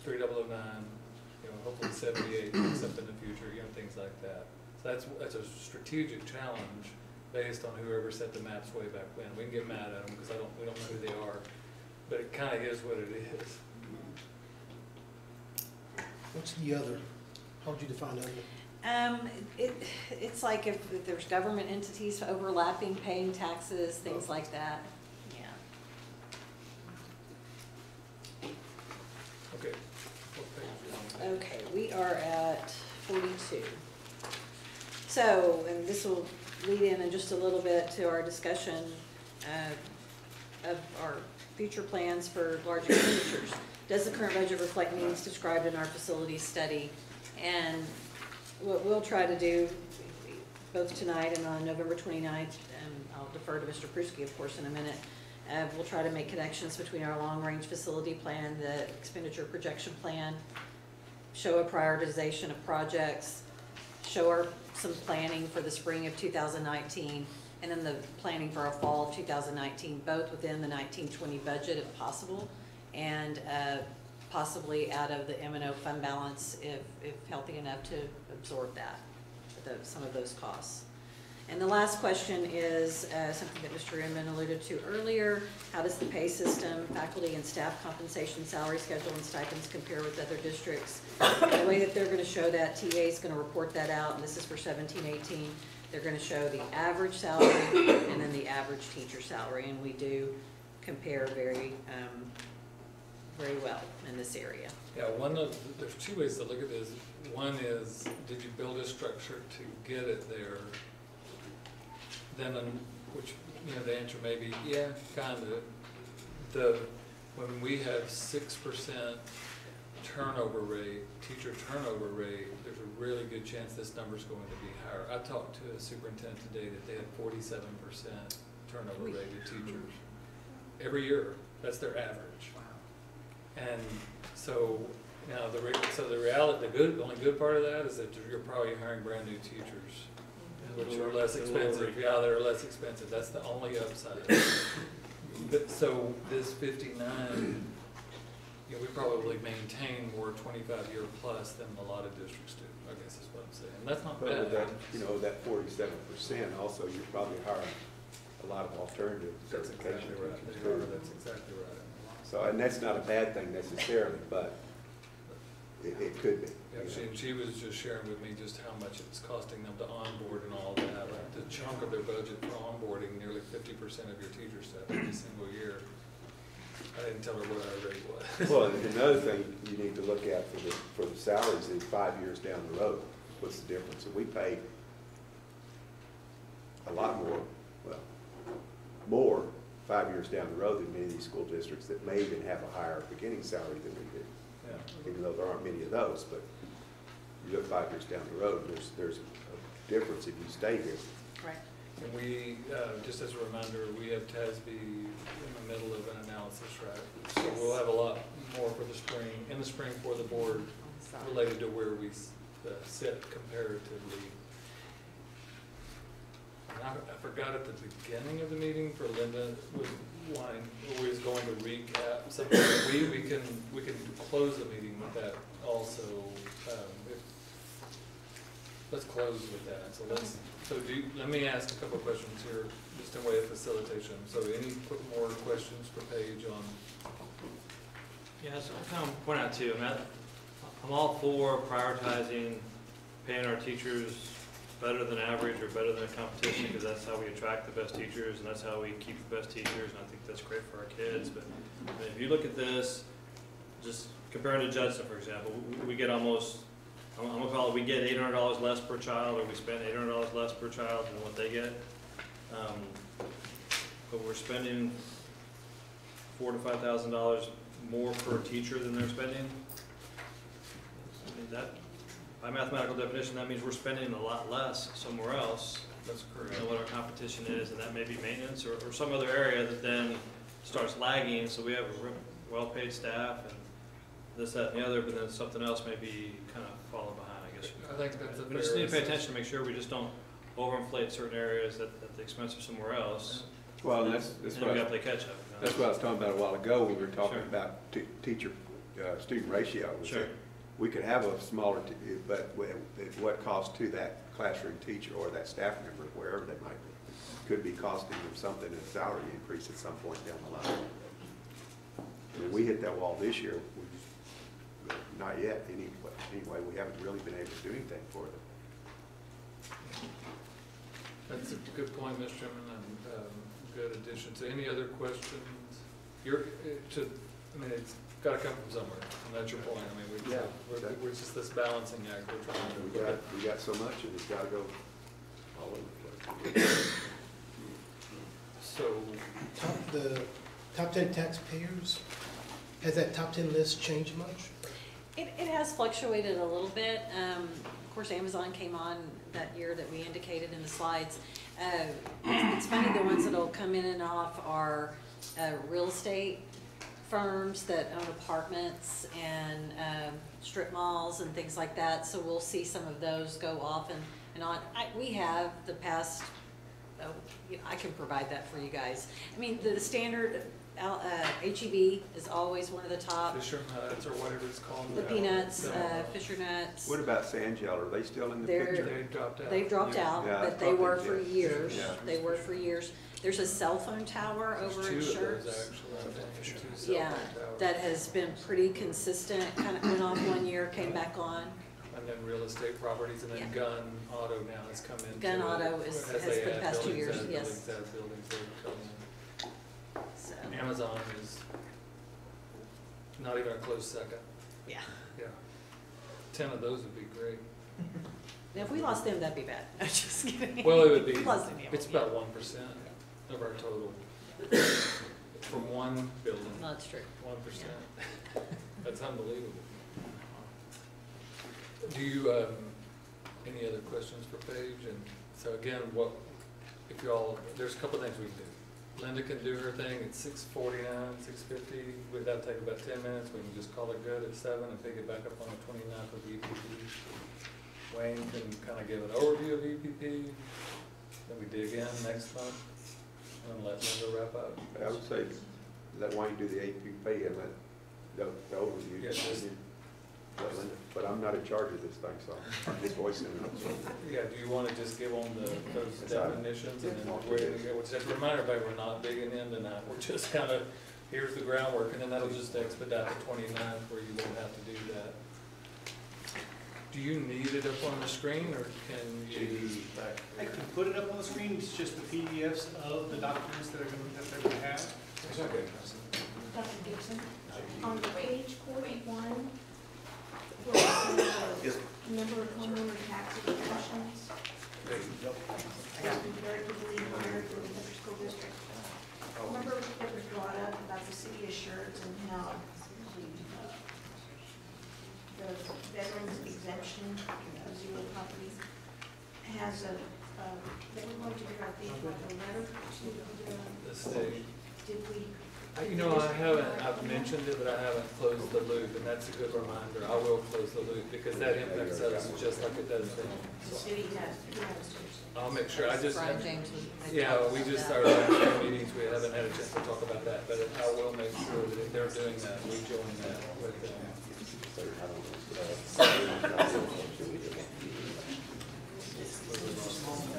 3009, you know, hopefully 78 picks up in the future, you know, things like that. So that's a strategic challenge based on whoever set the maps way back when. We can get mad at them because we don't know who they are, but it kind of is what it is. What's the other? How would you define other? It's like if there's government entities overlapping, paying taxes, things like that. Yeah. Okay. What page are you on? Okay, we are at 42. So, and this will lead in just a little bit to our discussion of our future plans for large expenditures. Does the current budget reflect needs described in our facilities study? And what we'll try to do, both tonight and on November 29th, and I'll defer to Mr. Pruski, of course, in a minute, we'll try to make connections between our long-range facility plan, the expenditure projection plan, show a prioritization of projects, show some planning for the spring of 2019, and then the planning for our fall of 2019, both within the 1920 budget if possible, and possibly out of the M&O fund balance if healthy enough to absorb that, some of those costs. And the last question is something that Mr. Inman alluded to earlier. How does the pay system, faculty and staff compensation, salary schedule, and stipends compare with other districts? The way that they're going to show that, TA is going to report that out, and this is for 17-18. They're going to show the average salary and then the average teacher salary, and we do compare very well in this area. Yeah, there's two ways to look at this. One is, did you build a structure to get it there? Then, which, you know, the answer may be, yeah, kind of. When we have 6% turnover rate, teacher turnover rate, there's a really good chance this number's going to be higher. I talked to a superintendent today that they had 47% turnover rate of teachers. Every year, that's their average. And so, now the reality, the only good part of that is that you're probably hiring brand new teachers, which are less expensive. Yeah, they're less expensive. That's the only upside. But so this 59, you know, we probably maintain more 25-year plus than a lot of districts do, I guess is what I'm saying. And that's not But bad. with that, you know, that 47%, also you're probably hiring a lot of alternative That's certification. exactly right. which is They are. good. That's exactly right. So, and that's not a bad thing necessarily, but it could be. Yeah, she was just sharing with me just how much it's costing them to onboard and all that. Like the chunk of their budget for onboarding, nearly 50% of your teacher staff every single year. I didn't tell her what our rate was. Well, another thing you need to look at for the salaries is 5 years down the road. What's the difference? And we pay a lot more 5 years down the road than many of these school districts that may even have a higher beginning salary than we do. Yeah. Even though there aren't many of those, but you look 5 years down the road, there's a difference if you stay here. Right. And we, just as a reminder, we have TASB in the middle of an analysis, right? So we'll have a lot more for the spring, in the spring for the board related to where we sit comparatively. And I forgot at the beginning of the meeting for Linda was going to recap something. We can close the meeting with that also. Let's close with that. So let me ask a couple of questions here, just in way of facilitation. So any more questions for Paige on? Yeah, so I kind of point out too, I'm all for prioritizing paying our teachers better than average or better than competition, because that's how we attract the best teachers and that's how we keep the best teachers, and I think that's great for our kids. But if you look at this, just comparing to Judson, for example, we get almost, I'm gonna call it, we get $800 less per child, or we spend $800 less per child than what they get. But we're spending $4,000 to $5,000 more per teacher than they're spending. I mean, that, by mathematical definition, that means we're spending a lot less somewhere else. That's correct. Than what our competition is, and that may be maintenance or some other area that then starts lagging. So we have a well-paid staff and this, that, and the other, but then something else may be kind of falling behind, I guess. I think that's a We just need to pay fair attention to make sure we just don't overinflate certain areas at the expense of somewhere else. Well, that's And what we got to play catch up. that's what I was talking about a while ago when we were talking Sure. about teacher-student ratio. Was Sure. that we could have a smaller, but at what cost to that classroom teacher or that staff member, wherever they might be, could be costing them something in a salary increase at some point down the line. I mean, we hit that wall this year. Not yet, anyway, we haven't really been able to do anything for them. That's a good point, Mr. Chairman, and good addition. So any other questions? It's got to come from somewhere, and that's your point. I mean, we're just this balancing act we're trying to do. We got so much, and it's got to go all over the place. So, The top 10 taxpayers, has that top 10 list changed much? It has fluctuated a little bit. Of course, Amazon came on that year that we indicated in the slides. It's funny, the ones that'll come in and off are real estate firms that own apartments and strip malls and things like that. So we'll see some of those go off and on. We have the past, I can provide that for you guys. I mean, the standard HEB is always one of the top. Fisher Nuts or whatever it's called. The peanuts, Fisher Nuts. What about Sandgel? Are they still in the They're- picture? They've dropped out. They've dropped out, Yeah, I but they thought were they for did. years. Yeah. They were for years. There's a cell phone tower There's over two in of those, Schertz. actually, I think. Two cell Yeah, phone towers. that has been pretty consistent, kind of went off one year, came back on. And then real estate properties, and then Yeah. Gun Auto now has come in. Gun Auto has As for they the add past 2 buildings, years, add yes. buildings, add buildings, they come in. So, Amazon is not even a close second. yeah. Yeah. 10 of those would be great. Now, if we lost them, that'd be bad. I'm just kidding. Well, it would be, Plus the it's yeah. about 1% of our total. From one building, No, that's true. 1%. That's unbelievable. Do you, any other questions for Paige? And so again, if y'all, there's a couple things we can do. Linda can do her thing at 6:49, 6:50. That'll take about 10 minutes. We can just call it good at 7 and pick it back up on the 29th with EPP. Wayne can kind of give an overview of EPP. Then we dig in next month and let Linda wrap up. I would say let Wayne do the APP and let the overview. Yeah, just But I'm not in charge of this thing, so I'm just voicing it. Yeah, do you want to just give them those That's all right. definitions and then we're going to go, just remind everybody, we're not digging into that. We're just kind of, here's the groundwork, and then that'll just expedite the 29th where you won't have to do that. Do you need it up on the screen, or can you? I can put it up on the screen, it's just the PDFs of the documents that they're gonna have. Dr. Gibson, on page 41, where it says the number of homeowner tax exemptions has been comparatively higher for the Metro School District. Remember what was brought up about the city assurance and how the veterans exemption of zero properties has a, that we're going to direct like a letter to The state. did we? You know, I've mentioned it, but I haven't closed the loop, and that's a good reminder. I will close the loop, because that impacts us just like it does them. The city has. I'll make sure, Brian James was. yeah, we just, our last few meetings, we haven't had a chance to talk about that, but I will make sure that if they're doing that, we join that with them.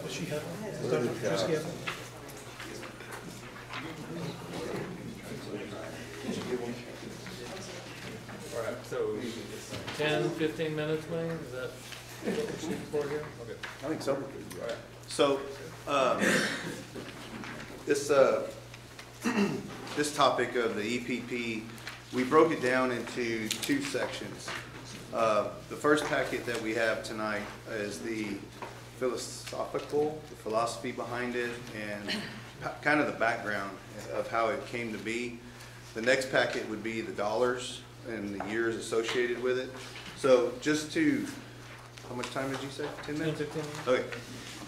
Does she have one? Dr. Patricia have one? All right, so 10, 15 minutes, Wayne, is that what we're shooting for here? Okay. I think so. All right. So, this topic of the EPP, we broke it down into two sections. The first packet that we have tonight is the philosophy behind it, and kind of the background of how it came to be. The next packet would be the dollars and the years associated with it. So just to, how much time did you say? 10 minutes? 15 minutes. Okay.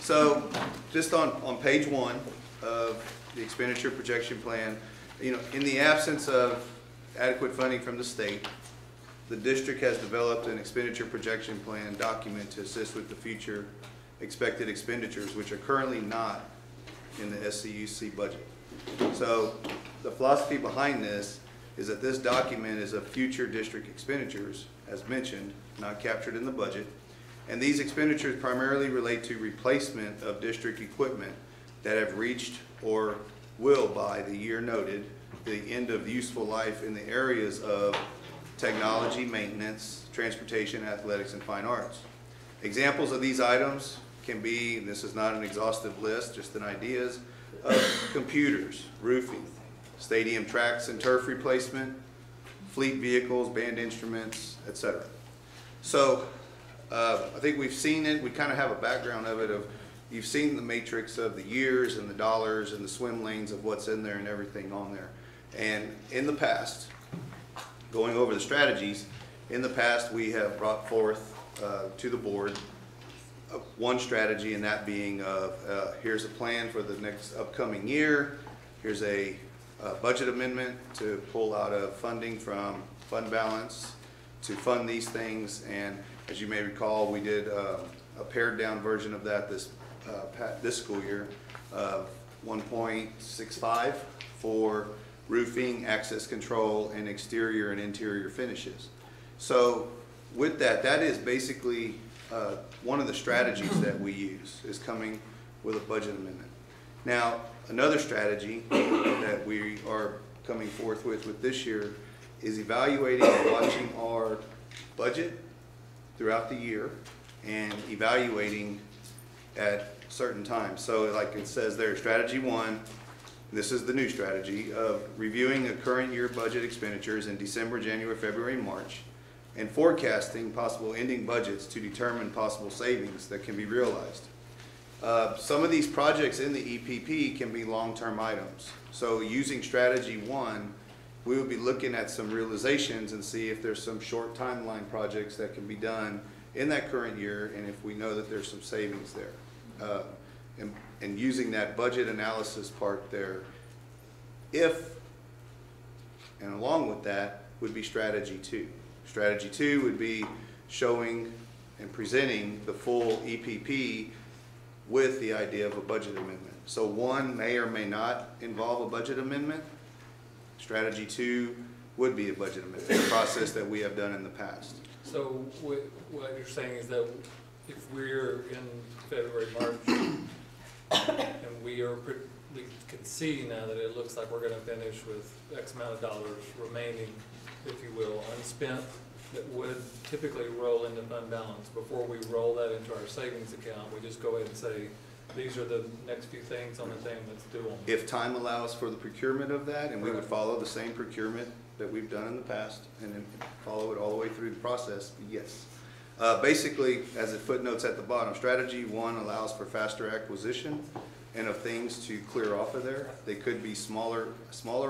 So just on page 1 of the expenditure projection plan, you know, in the absence of adequate funding from the state, the district has developed an expenditure projection plan document to assist with the future expected expenditures, which are currently not in the SCUC budget. So the philosophy behind this is that this document is of future district expenditures, as mentioned, not captured in the budget. And these expenditures primarily relate to replacement of district equipment that have reached or will, by the year noted, the end of useful life in the areas of technology, maintenance, transportation, athletics, and fine arts. Examples of these items can be, and this is not an exhaustive list, just an ideas, of computers, roofing, stadium tracks and turf replacement, fleet vehicles, band instruments, etc. So I think we've seen it, we kind of have a background of it, of you've seen the matrix of the years and the dollars and the swim lanes of what's in there and everything on there. And in the past, going over the strategies, in the past we have brought forth to the board one strategy, and that being here's a plan for the next upcoming year, here's a budget amendment to pull out of funding from fund balance to fund these things. And as you may recall, we did a pared down version of that this school year, 1.65 for roofing, access control, and exterior and interior finishes. So with that, that is basically one of the strategies that we use, is coming with a budget amendment. Now, another strategy that we are coming forth with this year is evaluating and watching our budget throughout the year and evaluating at certain times. So like it says there, strategy 1, this is the new strategy of reviewing the current year budget expenditures in December, January, February, and March, and forecasting possible ending budgets to determine possible savings that can be realized. Some of these projects in the EPP can be long-term items. So using strategy 1, we would be looking at some realizations and see if there's some short timeline projects that can be done in that current year, and if we know that there's some savings there. And using that budget analysis part there, and along with that would be strategy 2. Strategy 2 would be showing and presenting the full EPP with the idea of a budget amendment. So 1 may or may not involve a budget amendment. Strategy 2 would be a budget amendment, a process that we have done in the past. So what you're saying is that if we're in February, March, and we can see now that it looks like we're gonna finish with X amount of dollars remaining, if you will, unspent, that would typically roll into fund balance. Before we roll that into our savings account, we just go ahead and say, these are the next few things on the thing, let's do them. If time allows for the procurement of that, and we would follow the same procurement that we've done in the past, and then follow it all the way through the process, yes. Basically, as it footnotes at the bottom, strategy 1 allows for faster acquisition and of things to clear off of there. They could be smaller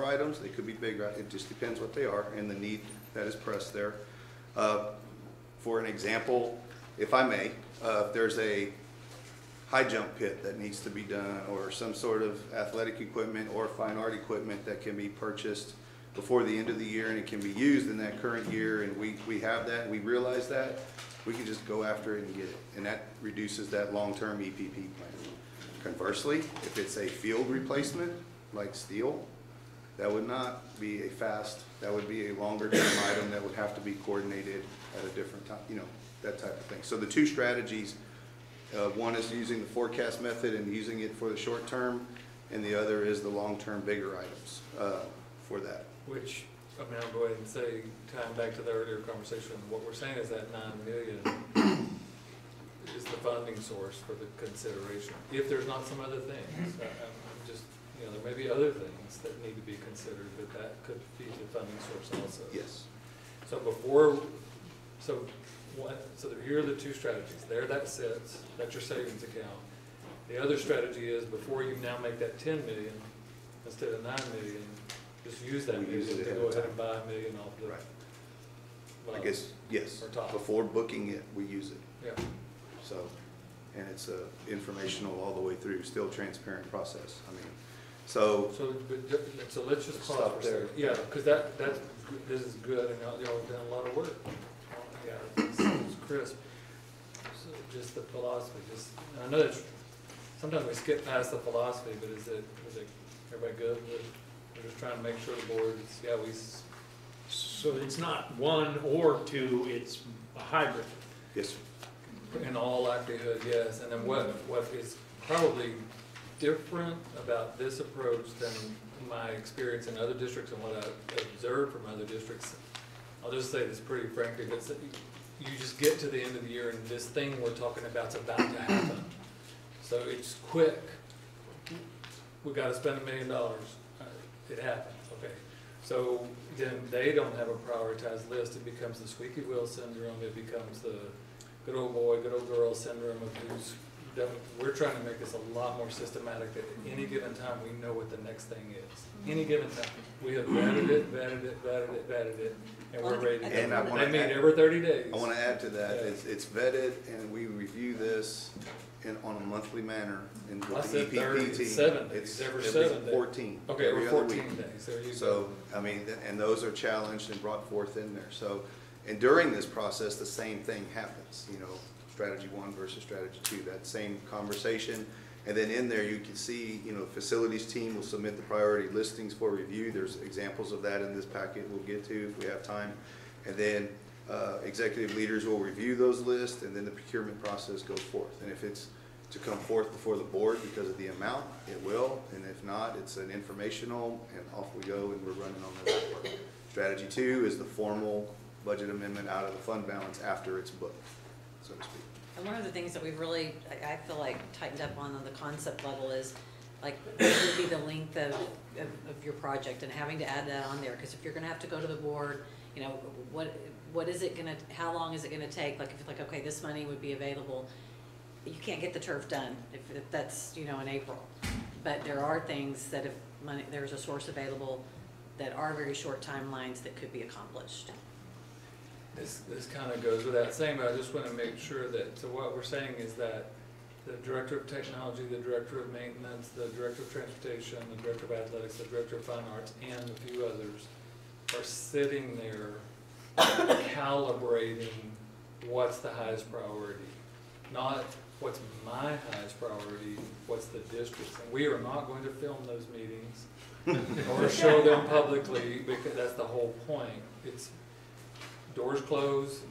items, they could be bigger, it just depends what they are and the need that is pressed there. For an example, if I may, if there's a high jump pit that needs to be done, or some sort of athletic equipment or fine art equipment that can be purchased before the end of the year and it can be used in that current year, and we have that, we realize that, we can just go after it and get it. And that reduces that long-term EPP plan. Conversely, if it's a field replacement, like steel, that would not be a fast, that would be a longer term item that would have to be coordinated at a different time, you know, that type of thing. So the two strategies, one is using the forecast method and using it for the short term, and the other is the long-term bigger items for that. Which, I mean, I'll go ahead and say, tying back to the earlier conversation, what we're saying is that 9 million is the funding source for the consideration. If there's not some other things, I'm just, you know, there may be other things that need to be considered, but that could be the funding source also. Yes. So here are the two strategies. There that sits, that's your savings account. The other strategy is, before you now make that 10 million, instead of 9 million, just use that million to go ahead and buy $1 million off the. Right. Well, I guess, yes, or top. before booking it, we use it. Yeah. So, and it's informational all the way through, still transparent process. I mean, so let's just pause stop for a there. second. Yeah, because this is good, and y'all have done a lot of work. Yeah, it's crisp. So just the philosophy, I know that sometimes we skip past the philosophy, but is it everybody good with? We're just trying to make sure the board's, So it's not 1 or 2, it's a hybrid. yes, sir. in all likelihood, yes. And then what is probably different about this approach than my experience in other districts and what I've observed from other districts, I'll just say this pretty frankly, but you just get to the end of the year and this thing we're talking about is about to happen. So it's quick. We got to spend $1 million. It happens, okay. So then they don't have a prioritized list. It becomes the squeaky wheel syndrome. It becomes the good old boy, good old girl syndrome of who's done. We're trying to make this a lot more systematic that at any given time we know what the next thing is. Any given time. We have vetted it, and we're ready to go. And I want They meet every 30 days. I want to add to that, Yeah. it's vetted, and we review this on a monthly manner in I with the said 30, EPP team. 7 days, It's every every 7 days. 14. Okay, every every other 14 week. days, there you go. So, I mean, and those are challenged and brought forth in there. So, and during this process, the same thing happens, you know, strategy 1 versus strategy 2, that same conversation. And then in there, you can see, you know, facilities team will submit the priority listings for review. There's examples of that in this packet we'll get to if we have time. And then executive leaders will review those lists, and then the procurement process goes forth. And if it's to come forth before the board because of the amount, it will. And if not, it's an informational, and off we go, and we're running on that work. Strategy 2 is the formal budget amendment out of the fund balance after it's booked, so to speak. And one of the things that we've really, I feel like, tightened up on the concept level is, like, what would be the length of your project, and having to add that on there, because if you're gonna have to go to the board, you know, what is it gonna, how long is it gonna take? Like, if it's like, okay, this money would be available, you can't get the turf done if that's, you know, in April. But there are things that if there's a source available that are very short timelines that could be accomplished. This kind of goes without saying, but I just want to make sure that, so what we're saying is that the director of technology, the director of maintenance, the director of transportation, the director of athletics, the director of fine arts, and a few others are sitting there calibrating what's the highest priority. Not what's my highest priority, what's the district's. And we are not going to film those meetings or show them publicly, because that's the whole point. It's doors closed,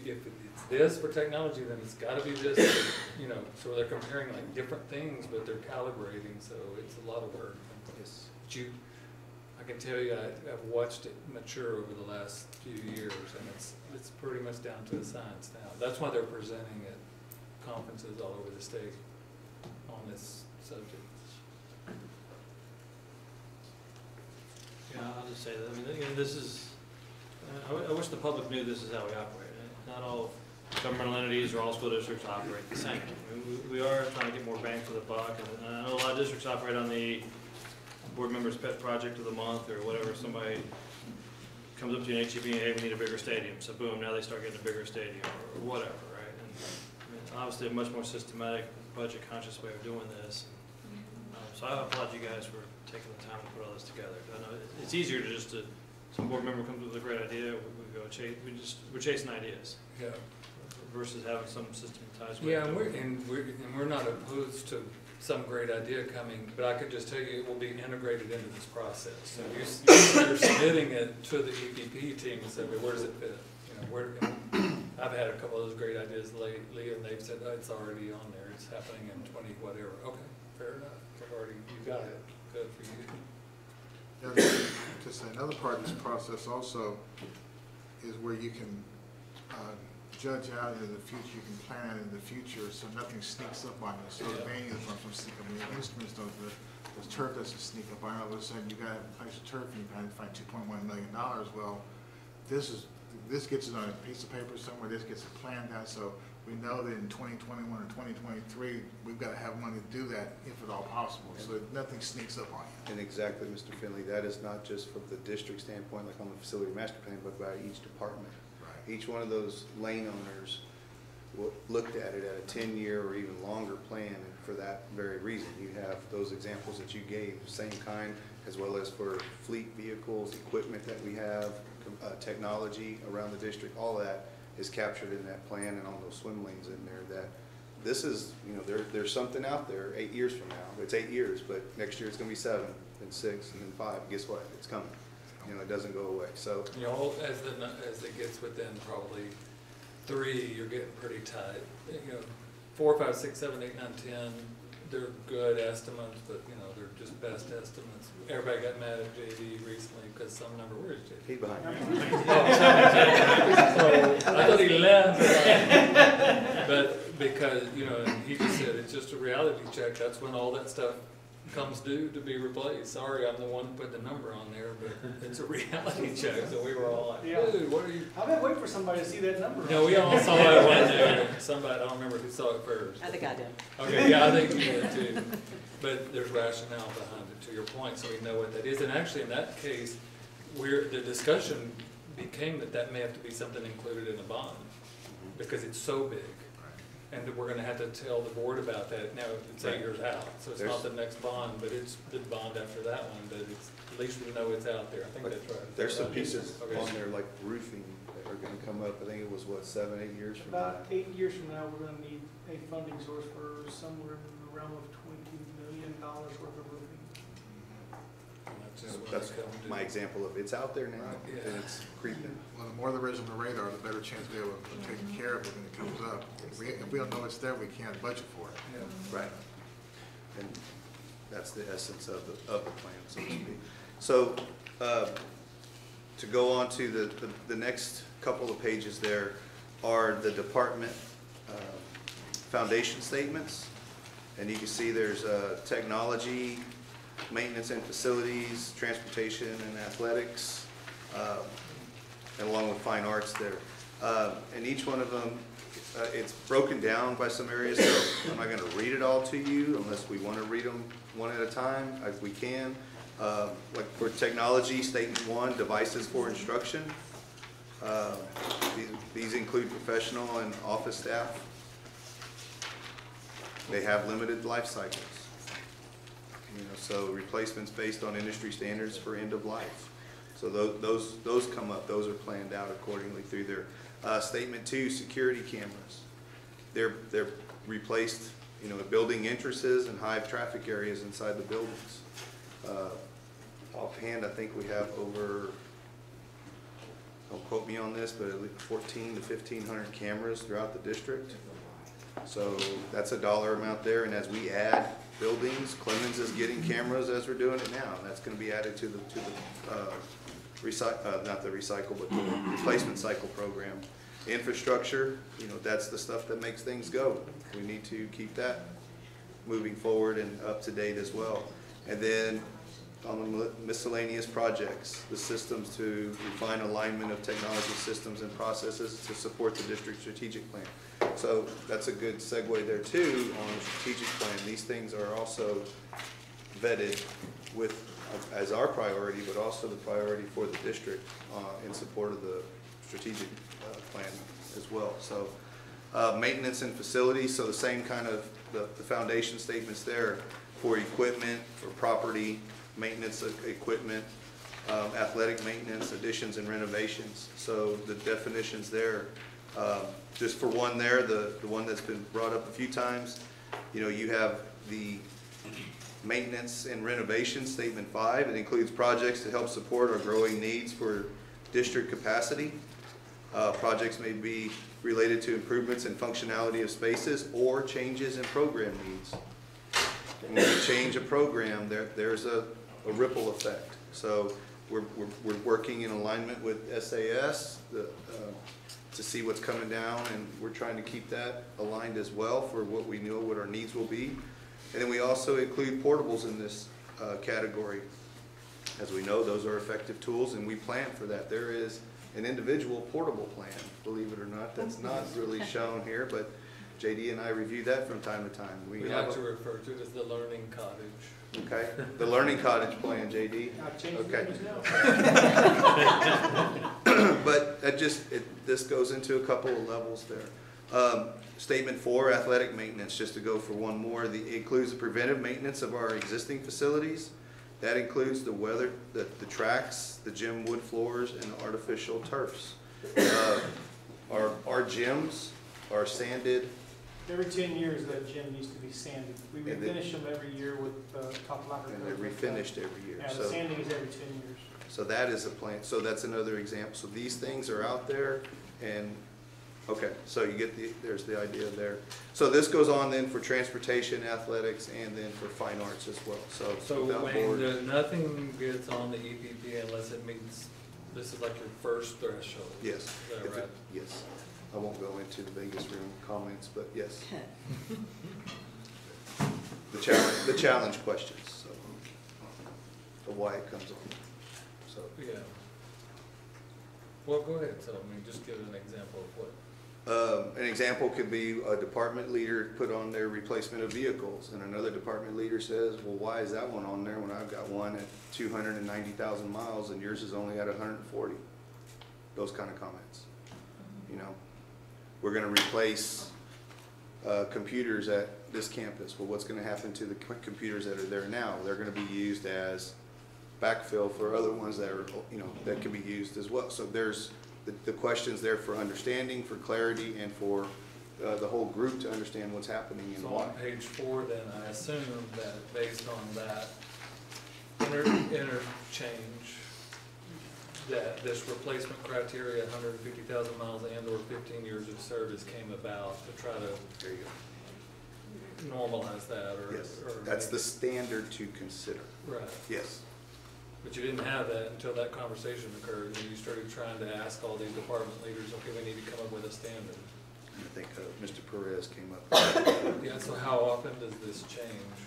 if it's this for technology, then it's gotta be this, you know, so they're comparing like different things, but they're calibrating, so it's a lot of work. Yes. But I can tell you, I've watched it mature over the last few years, and it's pretty much down to a science now. That's why they're presenting at conferences all over the state on this subject. Yeah, I'll just say that, I mean, you know, this is, I wish the public knew this is how we operate. Not all governmental entities or all school districts operate the same. I mean, we are trying to get more bang for the buck, and I know a lot of districts operate on the board member's pet project of the month, or whatever. Somebody comes up to you in HEB and, hey, we need a bigger stadium, so boom, now they start getting a bigger stadium, or whatever, right? And I mean, obviously a much more systematic, budget-conscious way of doing this. So I applaud you guys for taking the time to put all this together. I know it's easier to just, some board member comes with a great idea, we go chase, we're chasing ideas. Yeah. Versus having some systematized way Yeah, of doing it. and we're not opposed to some great idea coming, but I could just tell you it will be integrated into this process. So you're submitting it to the EPP team and say, well, where does it fit? You know, I've had a couple of those great ideas lately, and they've said, oh, it's already on there. It's happening in 20 whatever. Okay, fair enough. You got it. Good for you. Just another part of this process also is where you can judge out into the future, you can plan out in the future, so nothing sneaks up on you. So the venues don't sneak up on you, instruments don't, the turf doesn't sneak up on you. All of a sudden, you got to place a turf and you got to find $2.1 million. Well, this gets it on a piece of paper somewhere, this gets it planned out, so we know that in 2021 or 2023, we've got to have money to do that if at all possible, so nothing sneaks up on you. And exactly, Mr. Finley, that is not just from the district standpoint, like on the facility master plan, but by each department. Right. Each one of those lane owners looked at it at a 10-year or even longer plan, and for that very reason. You have those examples that you gave, same kind, as well as for fleet vehicles, equipment that we have, technology around the district, all that is captured in that plan and on those swim lanes in there. That this is, you know, there's something out there 8 years from now. It's 8 years, but next year it's going to be 7, then 6, and then 5. Guess what? It's coming. You know, it doesn't go away. So, you know, as it gets within probably 3, you're getting pretty tight. You know, 4, 5, 6, 7, 8, 9, 10. They're good estimates, but you know, they're just best estimates. Everybody got mad at JD recently because some number. Where is JD? he behind So I thought he left, but because you know, and he just said it's just a reality check. That's when all that stuff comes due to be replaced. Sorry, I'm the one who put the number on there, but it's a reality check. So we were all like, dude, what are you? I've been waiting for somebody to see that number. No, we all saw it one day. Somebody, I don't remember who saw it first. I think I did. Okay, yeah, I think you did too. But there's rationale behind it, to your point, so we know what that is. And actually, in that case, the discussion became that may have to be something included in the bond, because it's so big. And that we're gonna have to tell the board about that. Now, it's 8 years out, so it's not the next bond, but it's the bond after that one, but it's, at least we know it's out there. I think that's right. There's some pieces on there like roofing that are going to come up. I think it was, what, 7, 8 years from now? About 8 years from now, we're gonna need a funding source for somewhere in the realm of $20 million worth of roofing. Just when That's they come to- my example of it's out there now, Yeah. and it's creeping. Well, the more there is on the radar, the better chance we'll be able to take care of it when it comes up. If we don't know it's there, we can't budget for it. Yeah. Right. And that's the essence of the plan, so to speak. So, to go on to the next couple of pages there are the department foundation statements. And you can see there's technology, maintenance and facilities, transportation and athletics, and along with fine arts there. And each one of them, it's broken down by some areas, so I'm not going to read it all to you unless we want to read them one at a time, if we can. Like for technology, statement 1, devices for instruction. These include professional and office staff. They have limited life cycles. You know, so replacements based on industry standards for end of life. So those come up. Those are planned out accordingly through their statement 2, security cameras. They're replaced, you know, at building entrances and high traffic areas inside the buildings. Offhand, I think we have over don't quote me on this, but at least 14 to 1,500 cameras throughout the district. So that's a dollar amount there, and as we add buildings, Clemens is getting cameras as we're doing it now. That's gonna be added to the not the recycle, but the replacement cycle program. Infrastructure, you know, that's the stuff that makes things go. We need to keep that moving forward and up to date as well. And then on the miscellaneous projects, the systems to refine alignment of technology systems and processes to support the district strategic plan. So that's a good segue there too on the strategic plan. These things are also vetted with as our priority, but also the priority for the district in support of the strategic plan as well. So maintenance and facilities, so the same kind of the foundation statements there for equipment, for property, maintenance of equipment, athletic maintenance, additions and renovations. So the definitions there, just for one there, the one that's been brought up a few times, you know, you have the maintenance and renovation statement 5. It includes projects to help support our growing needs for district capacity. Projects may be related to improvements in functionality of spaces or changes in program needs. When we change a program, there's a ripple effect. So we're working in alignment with SAS to see what's coming down, and we're trying to keep that aligned as well for what we know what our needs will be. And then we also include portables in this category. As we know, those are effective tools, and we plan for that. There is an individual portable plan, believe it or not, that's not really shown here, but JD and I review that from time to time. We like to refer to it as the learning cottage. Okay, the learning cottage plan, JD. Okay. But that this goes into a couple of levels there. Statement 4, athletic maintenance, just to go for one more. It includes the preventive maintenance of our existing facilities. That includes the weather, the tracks, the gym wood floors, and the artificial turfs. Our gyms are sanded. Every 10 years, that gym needs to be sanded. We refinish them every year with top lacquer. And they're refinished every year. Yeah, the sanding is every 10 years. So that is a plan. So that's another example. So these things are out there, and okay, so you get there's the idea there. So this goes on then for transportation, athletics, and then for fine arts as well. So Wayne, nothing gets on the EPP unless it meets, this is like your first threshold. Yes. Is that right? Yes. I won't go into the Vegas room comments, but yes. The challenge questions, so of why it comes on. So yeah. Well, go ahead. So I mean, just give an example of what. An example could be a department leader put on their replacement of vehicles, and another department leader says, well, why is that one on there when I've got one at 290,000 miles and yours is only at 140? Those kind of comments. You know, we're going to replace computers at this campus. Well, what's going to happen to the computers that are there now? They're going to be used as backfill for other ones that are, you know, that can be used as well. So there's the questions there for understanding, for clarity, and for the whole group to understand what's happening and so why. On page 4, then I assume that based on that interchange, that this replacement criteria, 150,000 miles and/or 15 years of service, came about to try to There you go. normalize that, or Yes, or that's make the it- standard to consider. right. Yes. But you didn't have that until that conversation occurred, and you started trying to ask all these department leaders, okay, we need to come up with a standard. And I think Mr. Perez came up. Yeah, so how often does this change,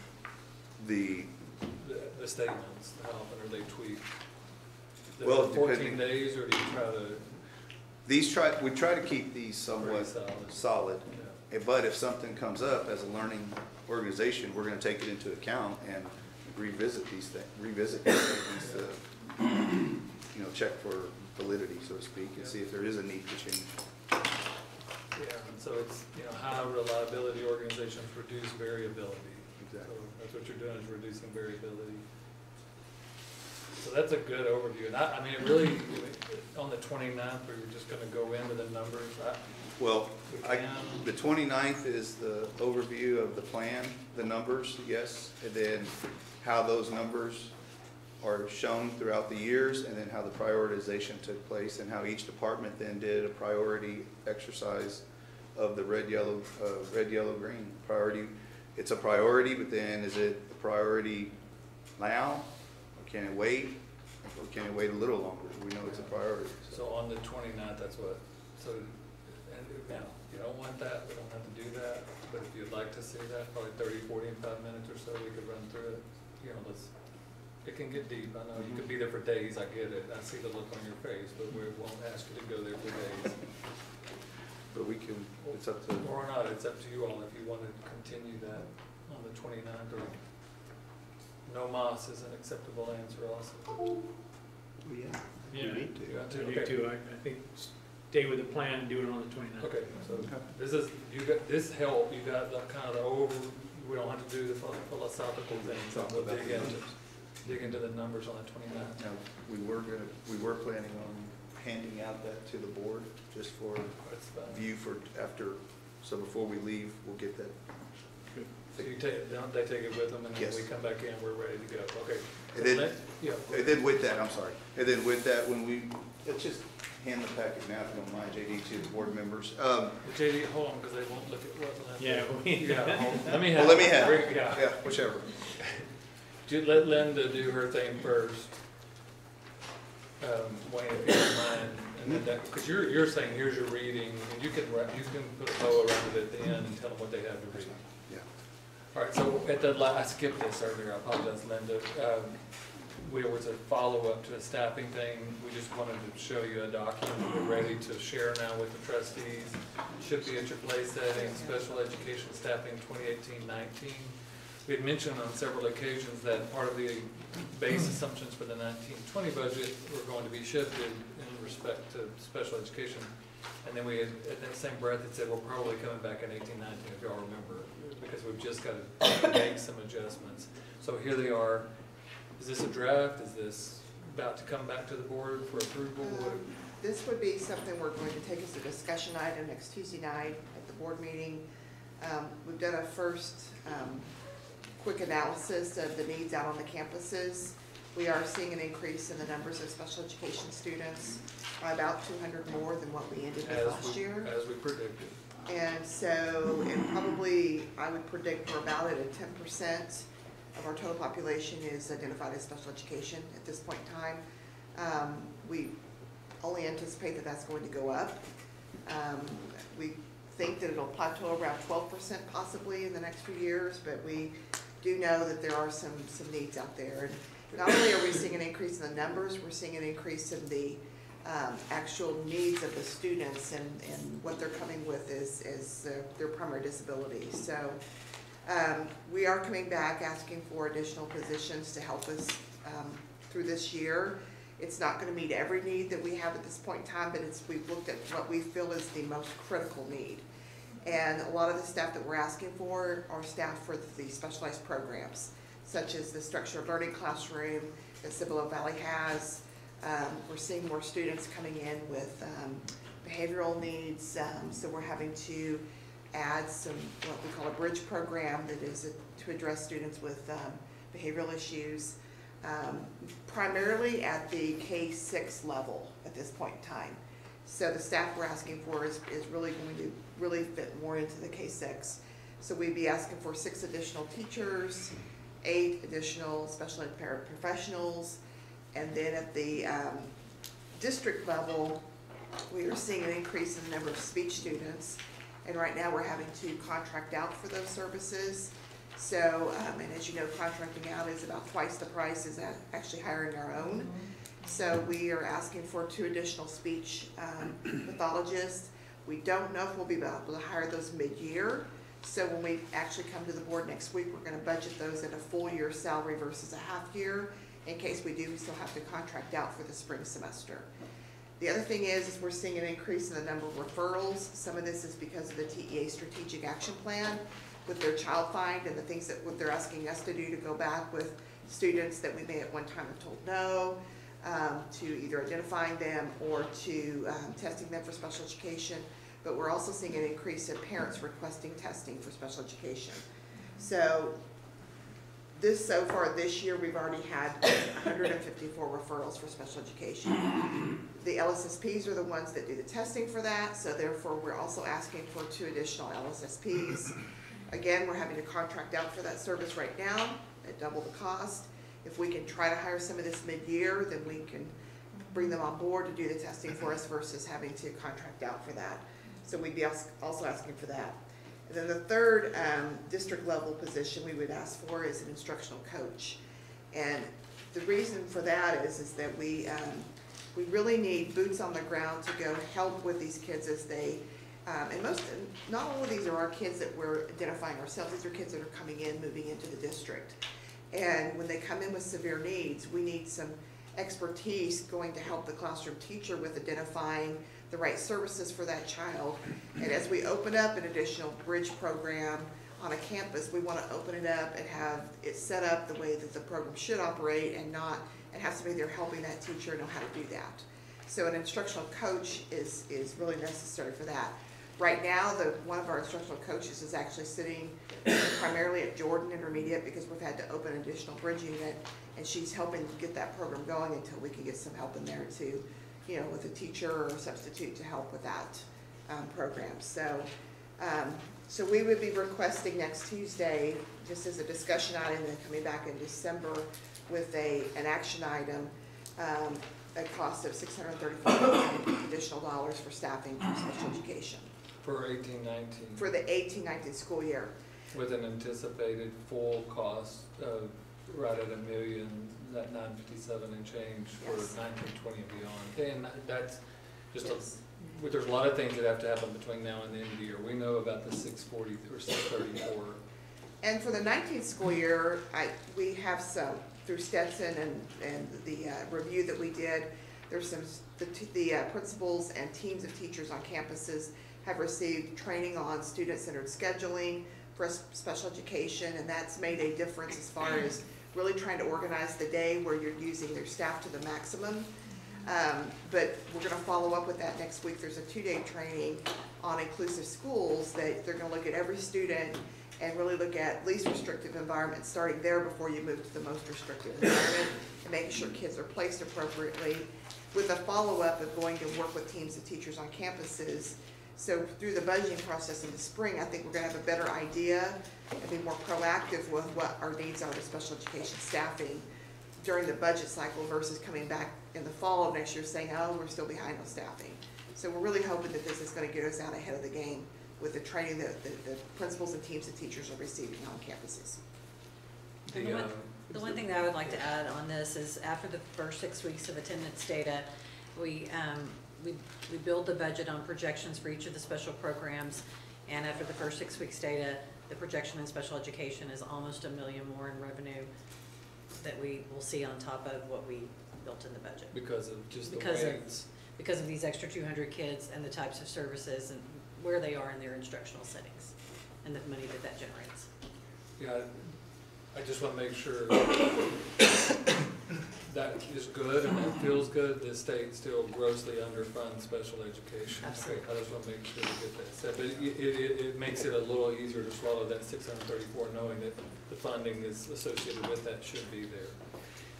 The the statements? How often are they tweaked? Is it Well, 14 depending- days, or do you try to? we try to keep these somewhat Pretty solid. Yeah. But if something comes up as a learning organization, we're going to take it into account and revisit these things, to, you know, check for validity, so to speak, and see if there is a need to change. Yeah, and so it's, you know, high reliability organizations reduce variability. Exactly. So that's what you're doing, is reducing variability. So that's a good overview, and I mean, it really, on the 29th, where you're just gonna go into the numbers, Well, We can. the 29th is the overview of the plan, the numbers, yes, and then how those numbers are shown throughout the years, and then how the prioritization took place, and how each department then did a priority exercise of the red, yellow, green. Priority, it's a priority, but then is it a priority now? Or can it wait? Or can it wait a little longer? We know it's a priority. So on the 29th, that's what, so, and now, you don't want that, we don't have to do that, but if you'd like to see that, probably 30, 45 minutes or so, we could run through it. You know, it can get deep, I know, you could be there for days, I get it, I see the look on your face, but we won't ask you to go there for days. But we can, it's up to. Or not, it's up to you all, if you want to continue that on the 29th, or no mas is an acceptable answer also. Yeah. Yeah. We need to. You want I to? do Okay. too. I think stay with the plan and do it on the 29th. Okay, so this is, you got, this help, you got the kind of the over, we don't have to do the philosophical things, so we'll dig into the numbers on the 29th. Now, we were planning on handing out that to the board, just for That's fine. view for after, so before we leave, we'll get that. So you take, they take it with them, and then Yes. we come back in, we're ready to go, okay. And then- Yeah. And then with that, I'm sorry, and then with that, let's just hand the packet now, if you don't mind, JD, to the board members. JD, hold on, because they won't look at what. Yeah. Yeah, let me Well, have. let me have bring- it. Yeah. Yeah, whichever. Let Linda do her thing first. Wayne, if you don't mind, and then that, because you're saying, here's your reading, and you can put a bow around it at the end and tell them what they have to read. Yeah. All right, so at the I skipped this earlier, I apologize, Linda. We was a follow-up to a staffing thing. We just wanted to show you a document we're ready to share now with the trustees. Should be at your place setting, special education staffing 2018-19. We had mentioned on several occasions that part of the base assumptions for the 19-20 budget were going to be shifted in respect to special education. And then we had, at that same breath, it said we're probably coming back in 18-19, if y'all remember, because we've just got to make some adjustments. So here they are. Is this a draft? Is this about to come back to the board for approval? This would be something we're going to take as a discussion item next Tuesday night at the board meeting. We've done a first quick analysis of the needs out on the campuses. We are seeing an increase in the numbers of special education students by about 200 more than what we ended with last year. As we predicted. And so, and probably, I would predict we're about at a 10% of our total population is identified as special education at this point in time. We only anticipate that that's going to go up. We think that it'll plateau around 12% possibly in the next few years, but we do know that there are some needs out there. And not only are we seeing an increase in the numbers, we're seeing an increase in the actual needs of the students and what they're coming with is their primary disability. So we are coming back asking for additional positions to help us through this year. It's not going to meet every need that we have at this point in time, but we've looked at what we feel is the most critical need. And a lot of the staff that we're asking for are staff for the specialized programs, such as the structured learning classroom that Cibolo Valley has. We're seeing more students coming in with behavioral needs, so we're having to add some, what we call a bridge program that is to address students with behavioral issues, primarily at the K-6 level at this point in time. So the staff we're asking for is really going to really fit more into the K-6. So we'd be asking for 6 additional teachers, 8 additional special ed paraprofessionals, and then at the district level, we are seeing an increase in the number of speech students. And right now we're having to contract out for those services. So, and as you know, contracting out is about twice the price as actually hiring our own. So we are asking for 2 additional speech pathologists. We don't know if we'll be able to hire those mid-year. So when we actually come to the board next week, we're going to budget those at a full year salary versus a half year. In case we do, we still have to contract out for the spring semester. The other thing is we're seeing an increase in the number of referrals. Some of this is because of the TEA Strategic Action Plan with their child find and the things that what they're asking us to do to go back with students that we may at one time have told no, to either identifying them or to testing them for special education. But we're also seeing an increase in parents requesting testing for special education. So So far this year, we've already had 154 referrals for special education. The LSSPs are the ones that do the testing for that, so therefore we're also asking for 2 additional LSSPs. Again, we're having to contract out for that service right now at double the cost. If we can try to hire some of this mid-year, then we can bring them on board to do the testing for us versus having to contract out for that. So we'd be also asking for that. And then the third district level position we would ask for is an instructional coach. And the reason for that is that we really need boots on the ground to go help with these kids as they, not all of these are our kids that we're identifying ourselves. These are kids that are coming in, moving into the district. And when they come in with severe needs, we need some expertise going to help the classroom teacher with identifying the right services for that child. And as we open up an additional bridge program on a campus, we want to open it up and have it set up the way that the program should operate and have somebody there helping that teacher know how to do that. So an instructional coach is really necessary for that. Right now, one of our instructional coaches is actually sitting primarily at Jordan Intermediate because we've had to open an additional bridge unit, and she's helping get that program going until we can get some help in there too, with a teacher or a substitute to help with that program. So we would be requesting next Tuesday, just as a discussion item, and coming back in December with an action item, a cost of $634 additional dollars for staffing for special education. For 18-19. For the 18-19 school year. With an anticipated full cost of right at $1 million, that 957 and change for 19-20 and beyond. And that's just there's a lot of things that have to happen between now and the end of the year. We know about the 640 or 634. And for the 19th school year, we have some through Stetson and the review that we did. There's some the principals and teams of teachers on campuses have received training on student-centered scheduling for special education, and that's made a difference as far as really trying to organize the day where you're using their staff to the maximum. But we're going to follow up with that next week. There's a 2-day training on inclusive schools that they're going to look at every student and really look at least restrictive environments, starting there before you move to the most restrictive environment, and making sure kids are placed appropriately, with a follow-up of going to work with teams of teachers on campuses. So through the budgeting process in the spring, I think we're going to have a better idea and be more proactive with what our needs are with special education staffing during the budget cycle versus coming back in the fall of next year saying, oh, we're still behind on staffing. So we're really hoping that this is going to get us out ahead of the game with the training that the principals and teams of teachers are receiving on campuses. The one thing that I would like to add on this is after the first 6 weeks of attendance data, we build the budget on projections for each of the special programs, and after the first 6 weeks data, the projection in special education is almost $1 million more in revenue that we will see on top of what we built in the budget. Because of just the weights. Because of these extra 200 kids and the types of services and where they are in their instructional settings and the money that generates. Yeah, I just want to make sure that is good and that feels good. The state still grossly underfunds special education. Absolutely. I just want to make sure to get that said. But it makes it a little easier to swallow that 634, knowing that the funding is associated with that should be there.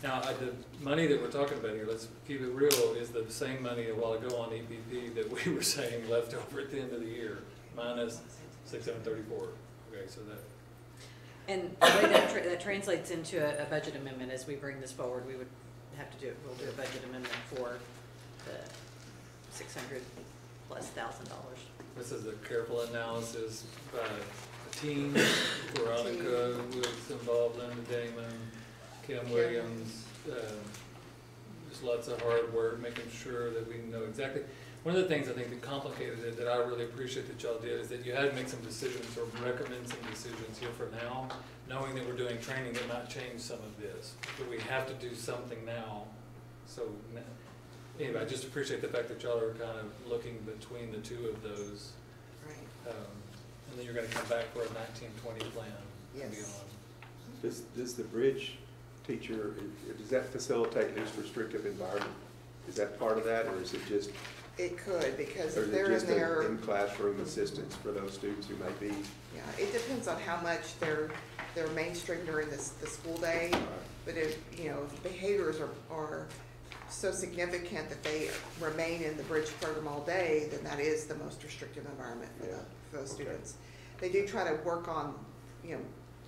Now, the money that we're talking about here, let's keep it real, is the same money a while ago on EPP that we were saying left over at the end of the year, minus 634. Okay, so that. And the way that translates into a budget amendment as we bring this forward, we would have to do, we'll do a budget amendment for the $600+ thousand. This is a careful analysis by a team. Veronica was involved, Linda Damon, Kim Williams, just lots of hard work, making sure that we know exactly. One of the things I think that complicated it, that I really appreciate that y'all did, is that you had to make some decisions or recommend some decisions here for now, knowing that we're doing training that might change some of this. But we have to do something now. So anyway, I just appreciate the fact that y'all are kind of looking between the two of those. Right. And then you're going to come back for a 1920 plan and Yes. beyond. Does the bridge teacher, does that facilitate least restrictive environment? Is that part of that, or is it just? It could, because Or if is they're it just in there. in classroom assistance for those students who may be? Yeah, it depends on how much they're they're mainstream during the school day. But if, you know, if behaviors are so significant that they remain in the bridge program all day, then that is the most restrictive environment for those students. They do try to work on, you know,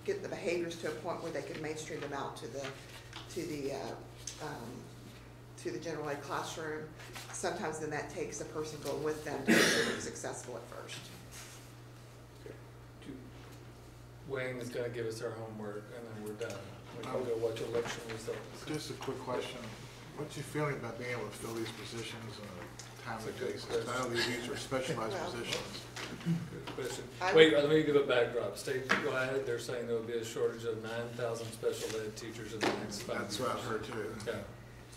get the behaviors to a point where they can mainstream them out to the general ed classroom. Sometimes then that takes a person going with them to make sure they're successful at first. Wayne is gonna give us our homework, and then we're done. We can go watch election results. Just a quick question. What's your feeling about being able to fill these positions on a timely basis? I know these are specialized positions. Good question. Wait, let me give a backdrop. Statewide, they're saying there will be a shortage of 9,000 special ed teachers in the next 5 years. That's what I've heard too. Yeah.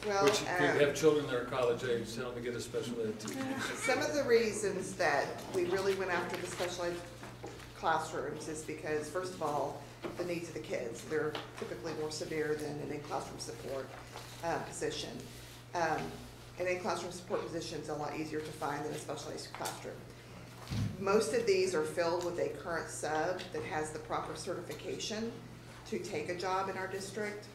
Well, Which, if you have children that are college age, tell them to get a special ed teacher. some of the reasons that we really went after the special ed classrooms is because, first of all, the needs of the kids. They're typically more severe than an in-classroom support position. An in-classroom support position is a lot easier to find than a specialized classroom. Most of these are filled with a current sub that has the proper certification to take a job in our district.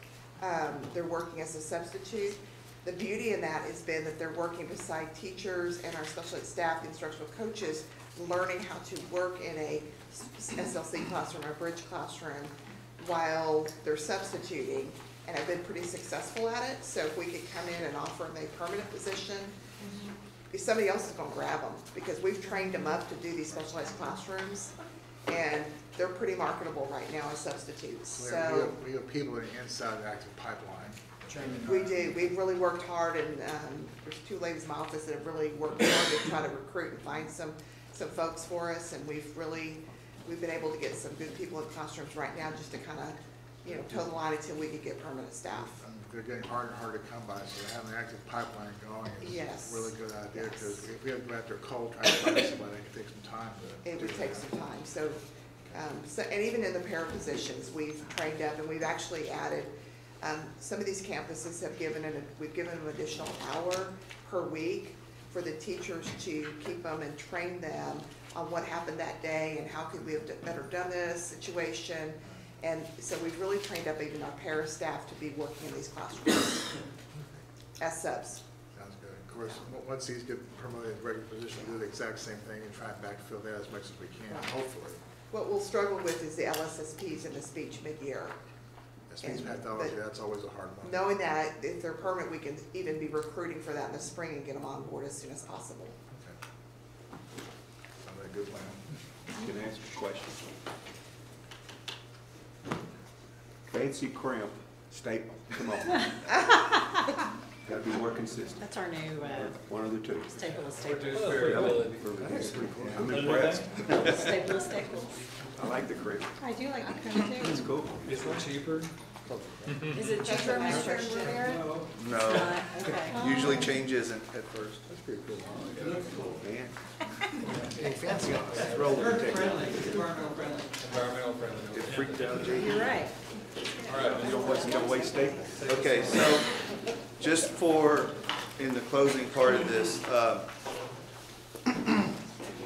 They're working as a substitute. The beauty in that has been that they're working beside teachers and our special ed staff, the instructional coaches, learning how to work in a SLC classroom or bridge classroom while they're substituting, and have been pretty successful at it. So if we could come in and offer them a permanent position, somebody else is gonna grab them, because we've trained them up to do these specialized classrooms, and they're pretty marketable right now as substitutes. So We have people in the inside of the active pipeline. we do. We've really worked hard, and there's 2 ladies in my office that have really worked hard to try to recruit and find some folks for us, and we've been able to get some good people in classrooms right now, just to kind of, you know, toe the line until we could get permanent staff. And they're getting harder and harder to come by, so having an active pipeline going is Yes. a really good idea, Yes. because if we had to go after cold trying to find somebody, it could take some time to. It would take some time, so, and even in the para positions, we've trained up, and we've actually added, some of these campuses have we've given them an additional hour per week for the teachers to keep them and train them on what happened that day and how could we have better done this situation. And so we've really trained up even our para staff to be working in these classrooms as subs. Sounds good. Of course, once these get promoted to regular position, we'll do the exact same thing and try and backfill that as much as we can, hopefully. What we'll struggle with is the LSSPs and the speech mid-year. Speech pathology, that's always a hard one. Knowing that if they're permanent, we can even be recruiting for that in the spring and get them on board as soon as possible. Okay. Sounds like a good plan. Can I ask a question? Fancy crimp, staple, come on. Gotta be more consistent. That's our new One of the two. staple of staples. Reduce variability. I'm impressed. Staple of staples. I like the crimp. I do like the cream too. It's cool. Is it cheaper? Is it cheaper, Mr. Rivera? No, Okay. usually changes at first. That's pretty cool. Man. Getting fancy on us. Roller technique. Environmental friendly. It freaked out, Jay. You're right. All right. You don't waste steak? Okay, so just for, in the closing part of this,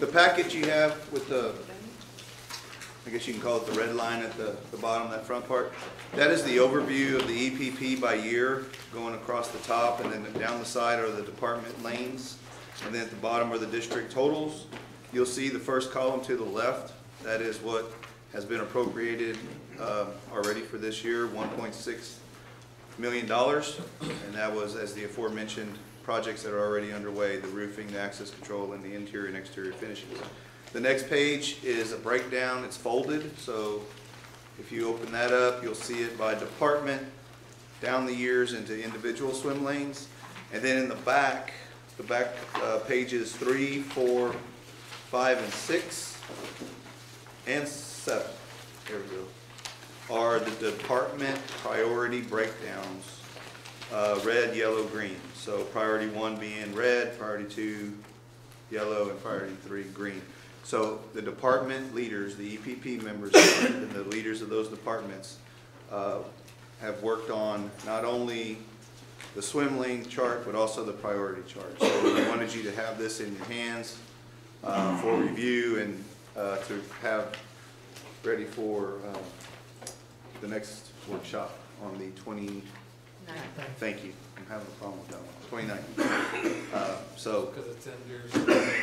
the package you have with the, I guess you can call it the red line at the bottom, that front part, that is the overview of the EPP by year, going across the top, and then down the side are the department lanes, and then at the bottom are the district totals. You'll see the first column to the left, that is what has been appropriated already for this year, $1.6 million, and that was, as the aforementioned projects that are already underway, the roofing, the access control, and the interior and exterior finishes. The next page is a breakdown. It's folded, so if you open that up, you'll see it by department, down the years into individual swim lanes, and then in the back pages 3, 4, 5, and 6, and 7, there we go, are the department priority breakdowns, red, yellow, green. So priority 1 being red, priority 2 yellow, and priority 3 green. So the department leaders, the EPP members, and the leaders of those departments have worked on not only the swim lane chart, but also the priority chart. So we wanted you to have this in your hands for review and to have ready for the next workshop on the 20, thank you, I'm having a problem with that one, 29th. So, Because it's 10 years,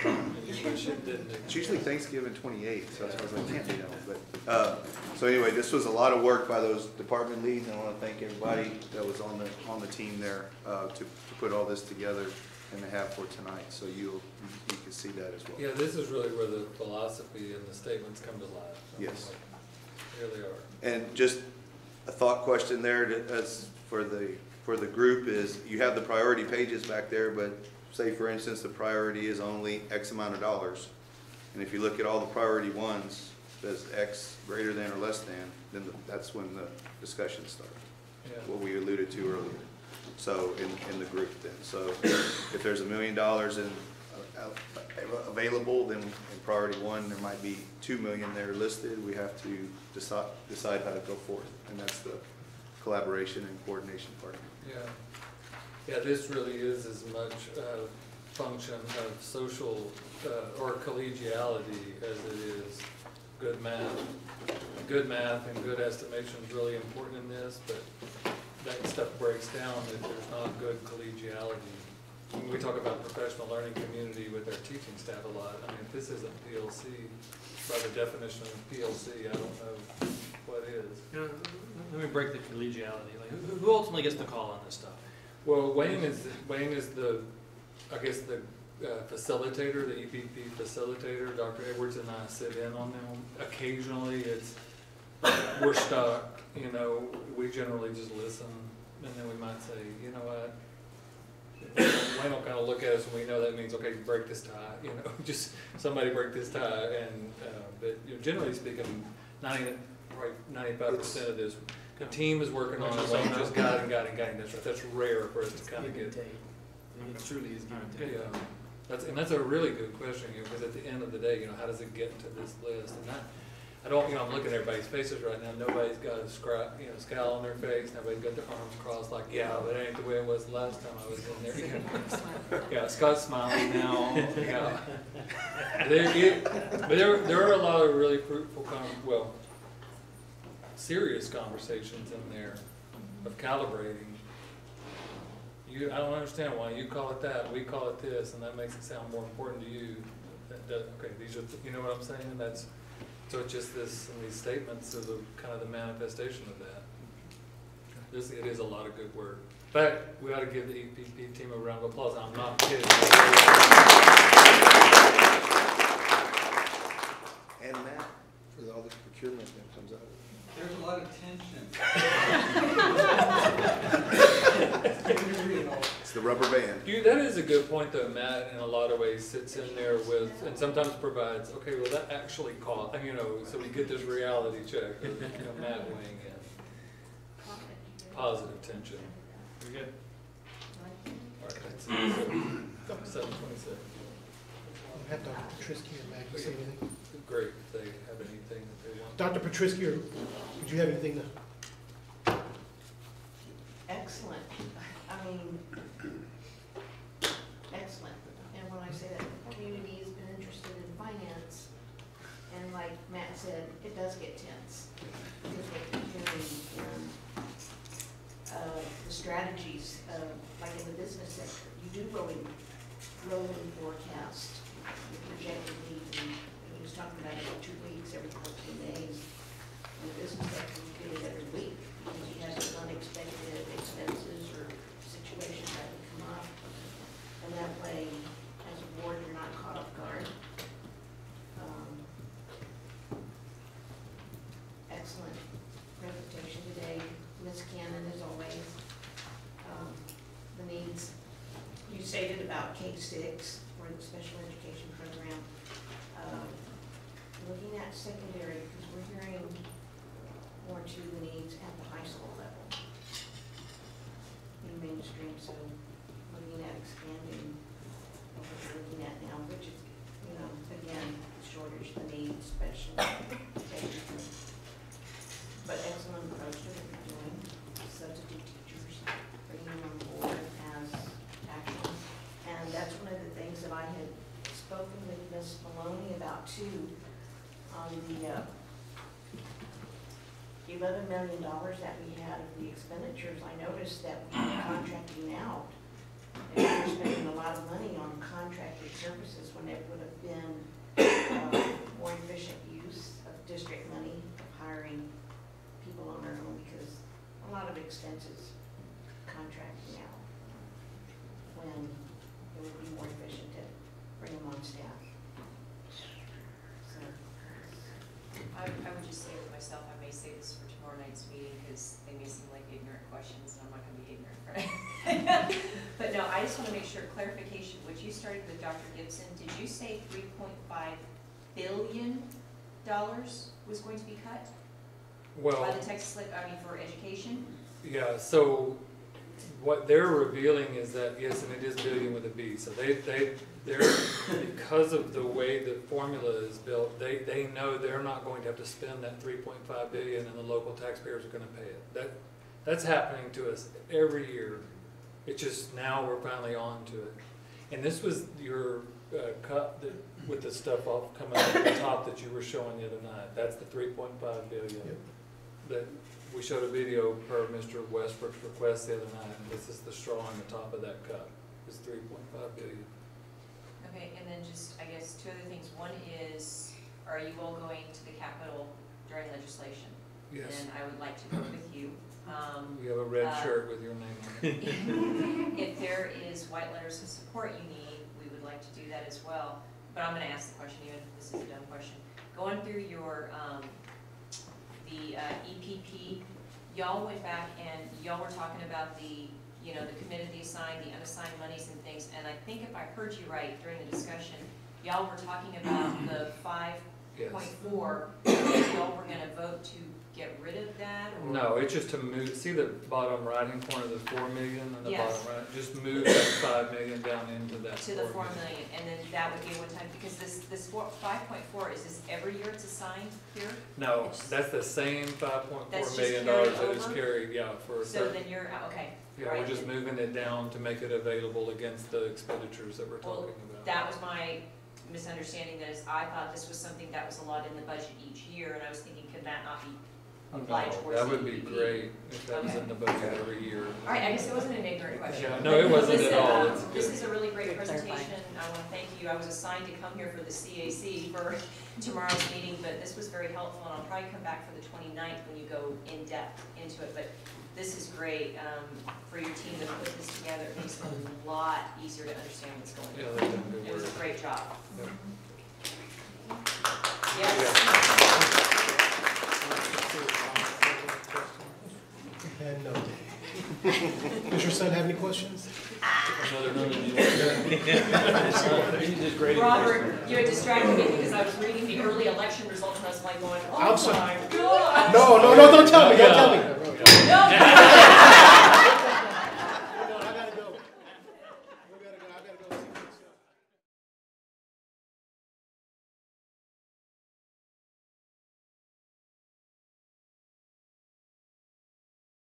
and you wish it didn't. it's usually Thanksgiving 28th, so I was like, I can't do that one, but, so anyway, this was a lot of work by those department leads, and I want to thank everybody that was on the team there, to put all this together and to have for tonight, so you can see that as well. Yeah, this is really where the philosophy and the statements come to life. Yes. Here they are. And just a thought question there as for the group is, you have the priority pages back there, but say for instance, the priority is only X amount of dollars. And if you look at all the priority ones, says X greater than or less than, then that's when the discussion starts. Yeah. What we alluded to earlier. So in the group then. So if there's $1 million available, then in priority one, there might be 2 million there listed. We have to decide how to go forth. And that's the collaboration and coordination part. Yeah. Yeah, this really is as much a function of social or collegiality as it is good math. Good math and good estimation is really important in this, but that stuff breaks down if there's not good collegiality. When we talk about professional learning community with our teaching staff a lot, I mean, if this isn't PLC, by the definition of PLC, I don't know what is. You know, let me break the collegiality. Like, who ultimately gets the call on this stuff? Well, Wayne is the, I guess, the facilitator, the EPP facilitator. Dr. Edwards and I sit in on them. Occasionally we're stuck, you know, we generally just listen, and then we might say, you know what, Wayne will kind of look at us and we know that means, okay, break this tie, you know, just somebody break this tie, and, but you know, generally speaking, 95% of this, the team is working on it, Wayne just guiding, that's right, that's rare for us to kind of get. It truly is give and take. Yeah, that's a really good question, you know, because at the end of the day, you know, how does it get to this list? And I don't, you know, I'm looking at everybody's faces right now. Nobody's got a scowl on their face. Nobody's got their arms crossed like, yeah, that ain't the way it was the last time I was in there. You know? Yeah, Scott's smiling now. Yeah. But there are a lot of really fruitful, serious conversations in there of calibrating. I don't understand why you call it that, we call it this, and that makes it sound more important to you. Okay, these are, you know what I'm saying? So it's just this, and these statements are the kind of the manifestation of that. It is a lot of good work. In fact, we ought to give the EPP team a round of applause. I'm not kidding. And Matt, for all this procurement that comes out of it. There's a lot of tension. It's the rubber band. That is a good point, though. Matt, in a lot of ways, sits in there with, and sometimes provides, okay, well, that actually cost, you know, so we get this reality check. You know, Matt weighing in. Positive tension. Very good. All right, that's 7:27. Have Dr. Patrisky or Maggie say anything? Great, if they have anything that they want. Dr. Patrisky, would you have anything to? Excellent. I mean, excellent. And when I say that the community has been interested in finance, and like Matt said, it does get tense. Because what you're hearing and the strategies, like in the business sector, you do rolling forecast, the projected needs, and we was talking about it in 2 weeks, every 14 days. In the business sector, you get it every week, because you have some unexpected expenses or situations that would come up. And that way, as a board, you're not caught off guard. Excellent presentation today, Ms. Cannon, as always. The needs you stated about K-6 for the special education program. Looking at secondary, because we're hearing more to the needs at the high school level in mainstream, so looking at expanding what we're looking at now, which is, you know, again, shortage, the needs, special education. But excellent approach to what you're doing, substitute teachers, bringing them on board as action. And that's one of the things that I had spoken with Ms. Maloney about too, on the $11 million that we had of the expenditures, I noticed that we were contracting out. And we were spending a lot of money on contracted services when it would have been more efficient use of district money, of hiring people on our own, because a lot of expenses contracting out when it would be more efficient to bring them on staff. So, I would just say with myself, I may say this for tomorrow night's meeting, because they may seem like ignorant questions, and I'm not gonna be ignorant, right? But no, I just wanna make sure, clarification, what you started with Dr. Gibson, did you say $3.5 billion was going to be cut? Well, By the Texas, for education? yeah, so what they're revealing is that, yes, and it is billion with a B, so they're, because of the way the formula is built, they know they're not going to have to spend that 3.5 billion and the local taxpayers are gonna pay it. That's happening to us every year. It's just now we're finally on to it. And this was your cut that, with the stuff off coming off the top that you were showing the other night. That's the 3.5 billion. Yep. That we showed a video per Mr. Westbrook's request the other night, and this is the straw on the top of that cup. It's 3.5 billion. Okay, and then just, I guess, two other things. One is, are you all going to the Capitol during legislation? Yes. And I would like to go with you. We have a red shirt with your name on it. If there is white letters of support you need, we would like to do that as well. But I'm gonna ask the question, even if this is a dumb question. Going through your, the EPP, y'all went back and y'all were talking about the, the committed, the assigned, the unassigned monies and things. And I think if I heard you right during the discussion, y'all were talking about the 5.4, y'all were gonna vote to get rid of that? Or? No, it's just to move, see the bottom right-hand corner, the 4 million on the Yes. bottom right? Just move that 5 million down into that To the 4 million, and then that would be one time, because this 5.4, is this every year it's assigned here? No, It's- that's the same That's $5.4 just million carried that is over? carried, yeah, for So then you're, okay. yeah, right. we're just moving it down to make it available against the expenditures that we're Well, talking about. that was my misunderstanding, that is, I thought this was something that was allotted in the budget each year, and I was thinking, could that not be applied No, towards that the would be EPP? great if that was Okay. in the budget every year. All right, I guess it wasn't an ignorant question. Yeah, no, it wasn't Listen, at all. It's This good. is a really great Good presentation. clarifying. I want to thank you. I was assigned to come here for the CAC for tomorrow's meeting, but this was very helpful, and I'll probably come back for the 29th when you go in depth into it. But this is great for your team to put this together. It makes it a lot easier to understand what's going Yeah, on. they've done good It was a work. great job. Yeah. Yes. And no. Does your son have any questions? Robert, you had distracted me because I was reading the early election results, and I was like going, oh I'm sorry. my God. No, don't tell me, don't tell me. No,